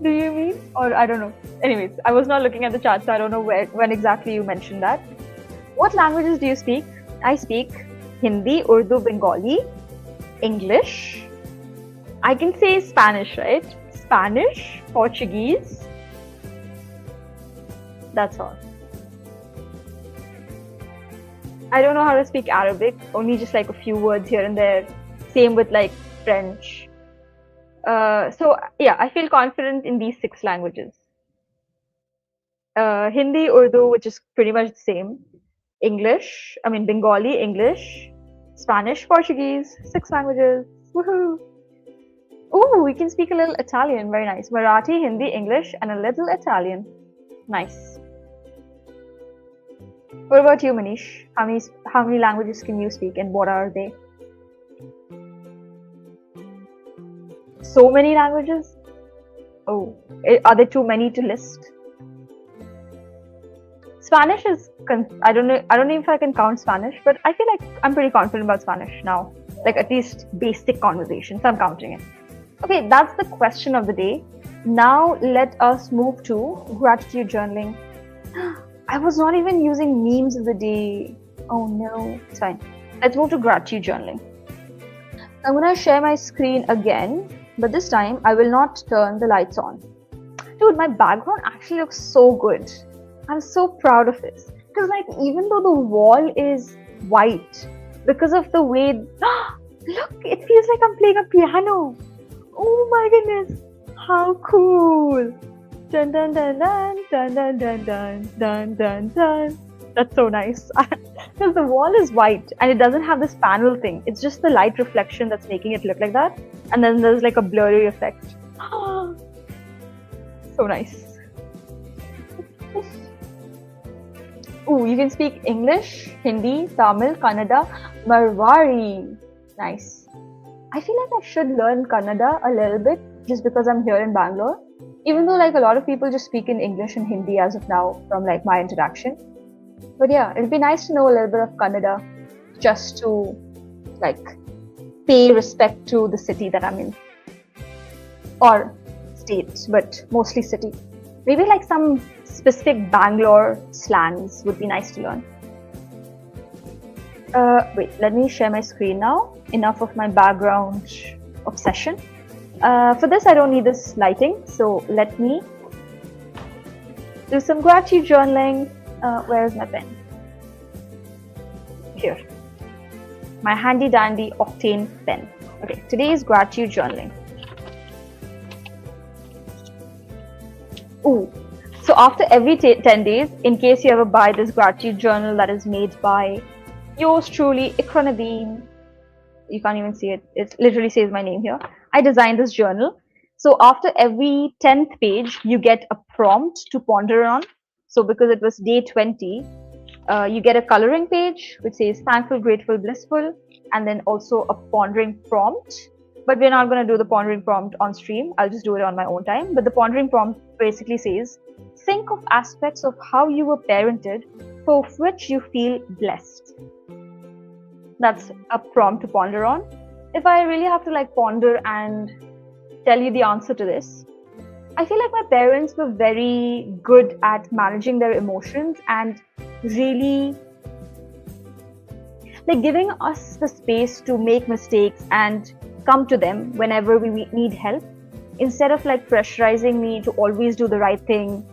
Do you mean? Or I don't know. Anyways, I was not looking at the chat, so I don't know when exactly you mentioned that. What languages do you speak? I speak Hindi, Urdu, Bengali, English. I can say Spanish, right? Spanish, Portuguese. That's all. I don't know how to speak Arabic, only just like a few words here and there. Same with like French. So yeah, I feel confident in these 6 languages. Hindi, Urdu, which is pretty much the same. Bengali, English, Spanish, Portuguese, 6 languages. Woohoo! Ooh, we can speak a little Italian. Very nice. Marathi, Hindi, English, and a little Italian. Nice. What about you, Manish? How many languages can you speak, and what are they? So many languages? Oh, are there too many to list? Spanish is, I don't know if I can count Spanish, but I feel like I'm pretty confident about Spanish now. Like at least basic conversation, so I'm counting it. Okay, that's the question of the day. Now let us move to gratitude journaling. I was not even using memes of the day. Oh no, it's fine. Let's move to gratitude journaling. I'm gonna share my screen again, but this time I will not turn the lights on. Dude, my background actually looks so good. I'm so proud of this. Because like, even though the wall is white, because of the way, look, it feels like I'm playing a piano. Oh my goodness, how cool. Dun dun dun dun dun dun dun dun dun dun dun. That's so nice. Because the wall is white and it doesn't have this panel thing. It's just the light reflection that's making it look like that. And then there's like a blurry effect. So nice. Ooh, you can speak English, Hindi, Tamil, Kannada, Marwari. Nice. I feel like I should learn Kannada a little bit just because I'm here in Bangalore. Even though like a lot of people just speak in English and Hindi as of now from like my interaction. But yeah, it'd be nice to know a little bit of Kannada just to like pay respect to the city that I'm in. Or state, but mostly city. Maybe like some specific Bangalore slangs would be nice to learn. Wait, let me share my screen now. Enough of my background obsession. For this, I don't need this lighting, so let me do some gratitude journaling. Where is my pen? Here. My handy dandy Octane pen. Okay, today is gratitude journaling. Ooh. So after every 10 days, in case you ever buy this gratitude journal that is made by yours truly, Ikra Nadeem. You can't even see it. It literally says my name here. I designed this journal. So after every 10th page, you get a prompt to ponder on. So because it was day 20, you get a coloring page which says thankful, grateful, blissful, and then also a pondering prompt. But we're not going to do the pondering prompt on stream. I'll just do it on my own time. But the pondering prompt basically says, think of aspects of how you were parented for which you feel blessed. That's a prompt to ponder on. If I really have to like ponder and tell you the answer to this, I feel like my parents were very good at managing their emotions and really like giving us the space to make mistakes and come to them whenever we need help, instead of like pressurizing me to always do the right thing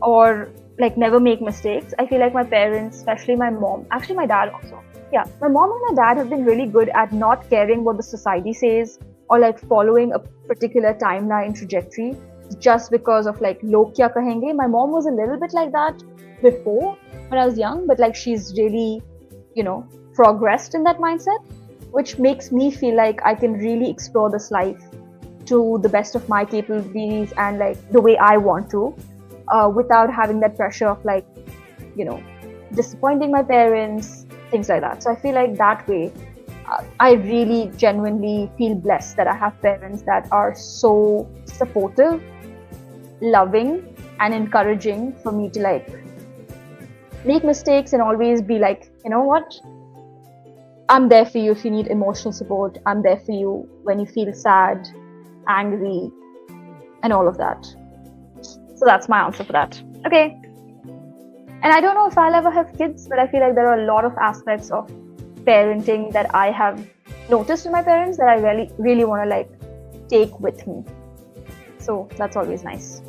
or like never make mistakes. I feel like my parents, especially my mom, actually my dad also. Yeah, my mom and my dad have been really good at not caring what the society says or like following a particular timeline trajectory just because of like log kya kahenge. My mom was a little bit like that before when I was young, but like she's really, you know, progressed in that mindset, which makes me feel like I can really explore this life to the best of my capabilities and like the way I want to, without having that pressure of like, you know, disappointing my parents, things like that. So I feel like that way, I really genuinely feel blessed that I have parents that are so supportive, loving, and encouraging for me to like make mistakes and always be like, you know what? I'm there for you if you need emotional support. I'm there for you when you feel sad, angry, and all of that. So that's my answer for that. Okay. And I don't know if I'll ever have kids, but I feel like there are a lot of aspects of parenting that I have noticed in my parents that I really, really want to like take with me. So that's always nice.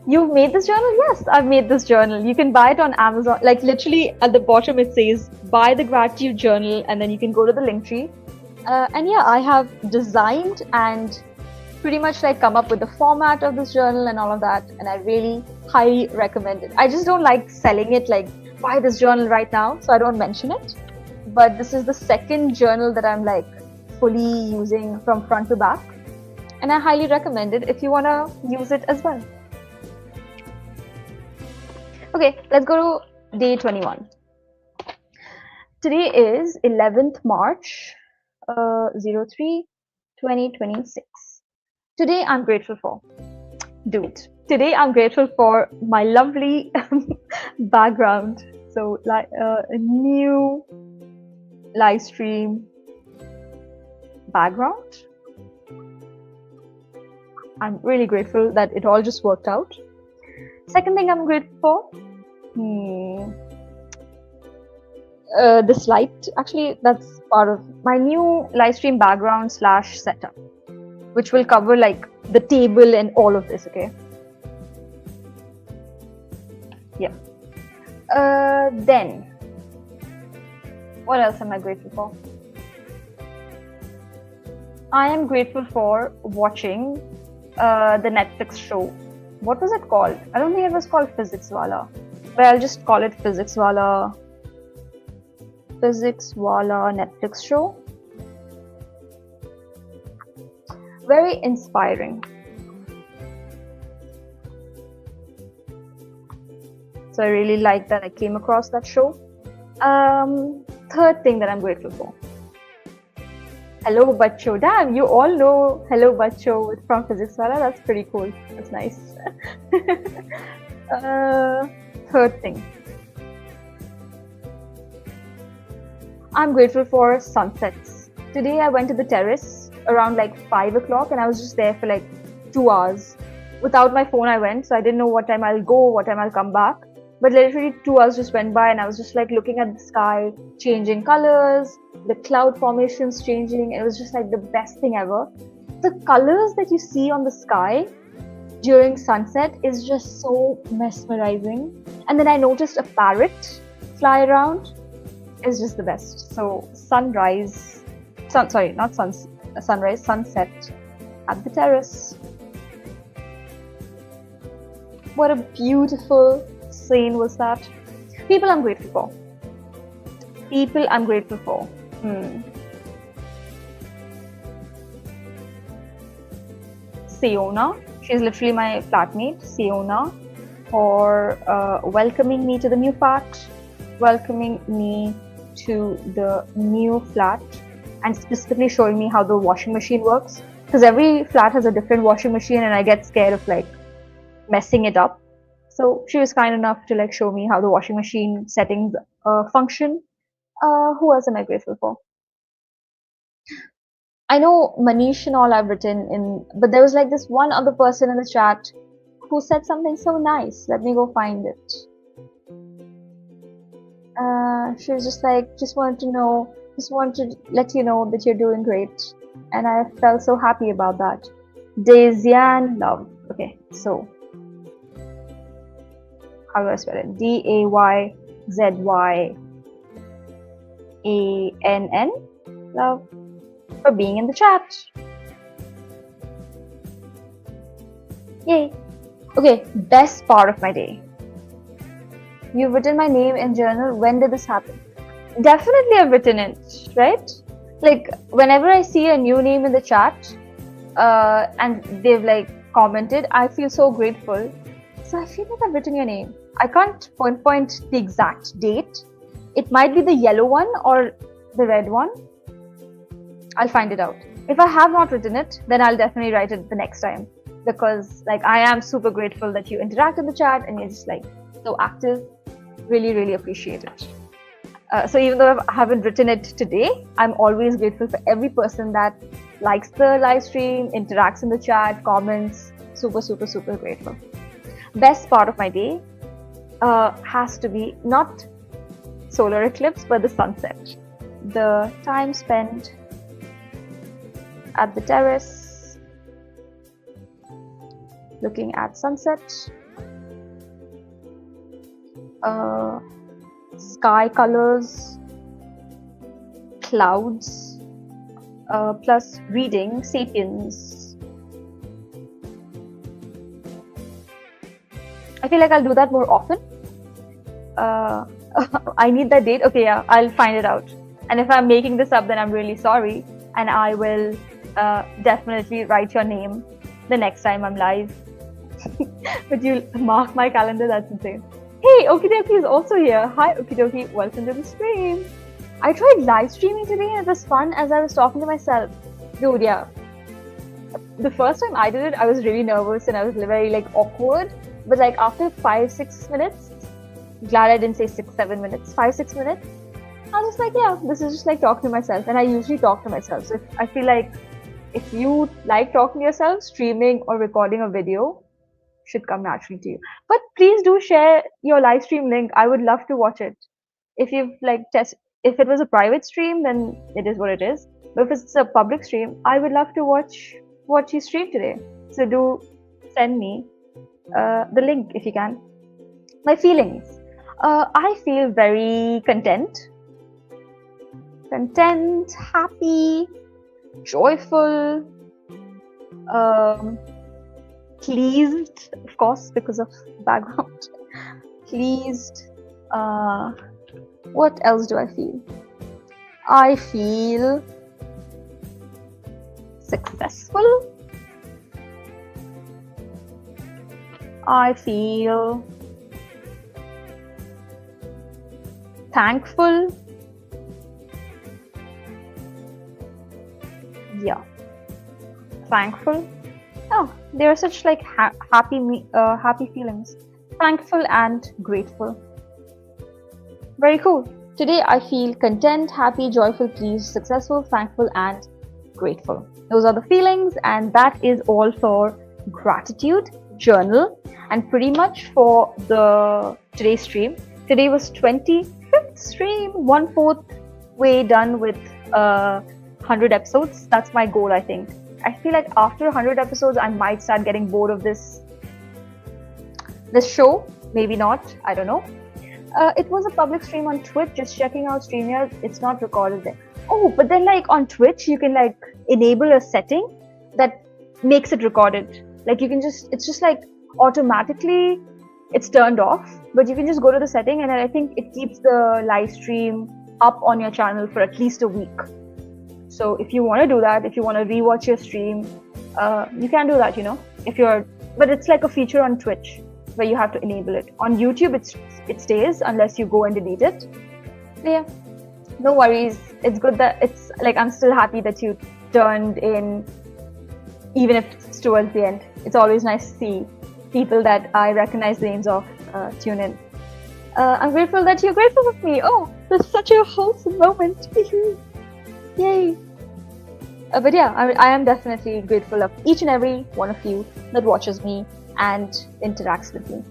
You've made this journal? Yes, I've made this journal. You can buy it on Amazon. Like literally at the bottom it says buy the gratitude journal, and then you can go to the link tree. And yeah, I have designed and pretty much like come up with the format of this journal and all of that, and I really highly recommend it. I just don't like selling it like buy this journal right now, so I don't mention it. But this is the second journal that I'm like fully using from front to back, and I highly recommend it if you want to use it as well. Okay, let's go to day 21. Today is 11th March 03 2026. Today I'm grateful for, today I'm grateful for my lovely background. So like a new live stream background. I'm really grateful that it all just worked out. Second thing I'm grateful for, this light, actually that's part of my new live stream background / setup, which will cover like the table and all of this, okay? Yeah. Then, what else am I grateful for? I am grateful for watching the Netflix show. What was it called? I don't think it was called Physics Wala, but I'll just call it Physics Wala Netflix show. Very inspiring. So I really like that I came across that show. Third thing that I'm grateful for. Hello Bacho. Damn, you all know Hello Bacho from Physics Wala. That's pretty cool. That's nice. Third thing. I'm grateful for sunsets. Today I went to the terrace around like 5 o'clock and I was just there for like 2 hours. Without my phone I went, so I didn't know what time I'll go, what time I'll come back. But literally 2 hours just went by and I was just like looking at the sky, changing colors, the cloud formations changing. It was just like the best thing ever. The colors that you see on the sky during sunset is just so mesmerizing. And then I noticed a parrot fly around. It's just the best. So sunset at the terrace. What a beautiful scene was that. People I'm grateful for. Seona, She's literally my flatmate, Siona, for welcoming me to the new flat, welcoming me to the new flat, and specifically showing me how the washing machine works. Because every flat has a different washing machine, and I get scared of like messing it up. So she was kind enough to like show me how the washing machine settings function. Who else am I grateful for? I know Manish and all I've written in, but there was like this one other person in the chat who said something so nice. Let me go find it. She was just like, just wanted to let you know that you're doing great. And I felt so happy about that. Dayzyan Love. Okay, so how do I spell it? Dayzyyann. Love. For being in the chat. Yay. Okay, best part of my day. You've written my name in journal. When did this happen? Definitely I've written it, right? Like whenever I see a new name in the chat and they've like commented, I feel so grateful. So I feel like I've written your name. I can't pinpoint the exact date. It might be the yellow one or the red one. I'll find it out. If I have not written it, then I'll definitely write it the next time, because like I am super grateful that you interact in the chat and you're just like so active. Really, really appreciate it. So even though I haven't written it today, I'm always grateful for every person that likes the live stream, interacts in the chat, comments. Super, super, super grateful. Best part of my day has to be not solar eclipse, but the sunset. The time spent at the terrace, looking at sunset, sky colors, clouds, plus reading Sapiens. I feel like I'll do that more often. I need that date. Okay, yeah, I'll find it out. And if I'm making this up, then I'm really sorry. And I will definitely write your name the next time I'm live. But you mark my calendar, that's insane. Hey, Okidoki is also here. Hi, Okidoki, welcome to the stream. I tried live streaming today and it was fun as I was talking to myself. Dude, yeah. The first time I did it, I was really nervous and I was very like awkward. But like after 5-6 minutes, glad I didn't say 6-7 minutes, 5-6 minutes, I was just like, yeah, this is just like talking to myself. And I usually talk to myself. So I feel like if you like talking to yourself, streaming or recording a video should come naturally to you. But please do share your live stream link. I would love to watch it. If you've like if it was a private stream, then it is what it is. But if it's a public stream, I would love to watch what you streamed today. So do send me the link if you can. My feelings. I feel very content, happy, joyful, pleased, of course, because of background. Pleased. What else do I feel? I feel successful. I feel thankful. Yeah, thankful. Oh, there are such like happy feelings. Thankful and grateful. Very cool. Today I feel content, happy, joyful, pleased, successful, thankful, and grateful. Those are the feelings, and that is all for gratitude journal. And pretty much for the today's stream. Today was 25th stream, 1/4 way done with 100 episodes. That's my goal, I think. I feel like after 100 episodes, I might start getting bored of this show. Maybe not. I don't know. It was a public stream on Twitch. Just checking out StreamYard. It's not recorded there. Oh, but then like on Twitch, you can like enable a setting that makes it recorded. Like you can it's just like automatically it's turned off, but you can just go to the setting and I think it keeps the live stream up on your channel for at least a week. So if you want to do that, if you want to rewatch your stream, you can do that, you know, if you're but it's like a feature on Twitch where you have to enable it. On YouTube, it stays unless you go and delete it. But yeah, no worries. It's good that it's like I'm still happy that you turned in, even if it's towards the end. It's always nice to see people that I recognize the names of tune in. I'm grateful that you're grateful with me. Oh, that's such a wholesome moment. Yay. But yeah, I am definitely grateful of each and every one of you that watches me and interacts with me.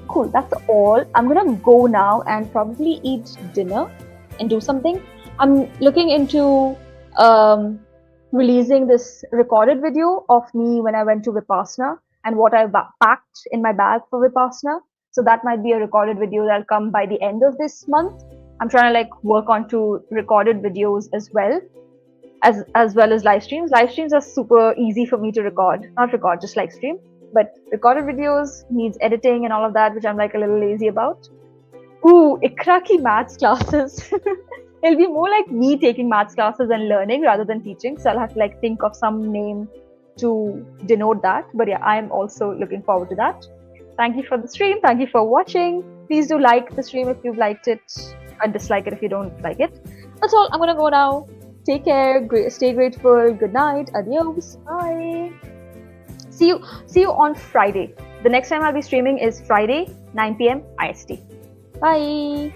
Cool, that's all. I'm gonna go now and probably eat dinner and do something. I'm looking into releasing this recorded video of me when I went to Vipassana and what I packed in my bag for Vipassana. So that might be a recorded video that'll come by the end of this month. I'm trying to like work on 2 recorded videos as well as live streams. Live streams are super easy for me to just live stream. But recorded videos needs editing and all of that, which I'm like a little lazy about. Ooh, Ikra ki maths classes. It'll be more like me taking maths classes and learning rather than teaching. So I'll have to like think of some name to denote that. But yeah, I'm also looking forward to that. Thank you for the stream. Thank you for watching. Please do like the stream if you've liked it, and dislike it if you don't like it. That's all. I'm gonna go now. Take care. Stay grateful. Good night. Adios. Bye. See you on Friday. The next time I'll be streaming is Friday, 9 PM IST. Bye.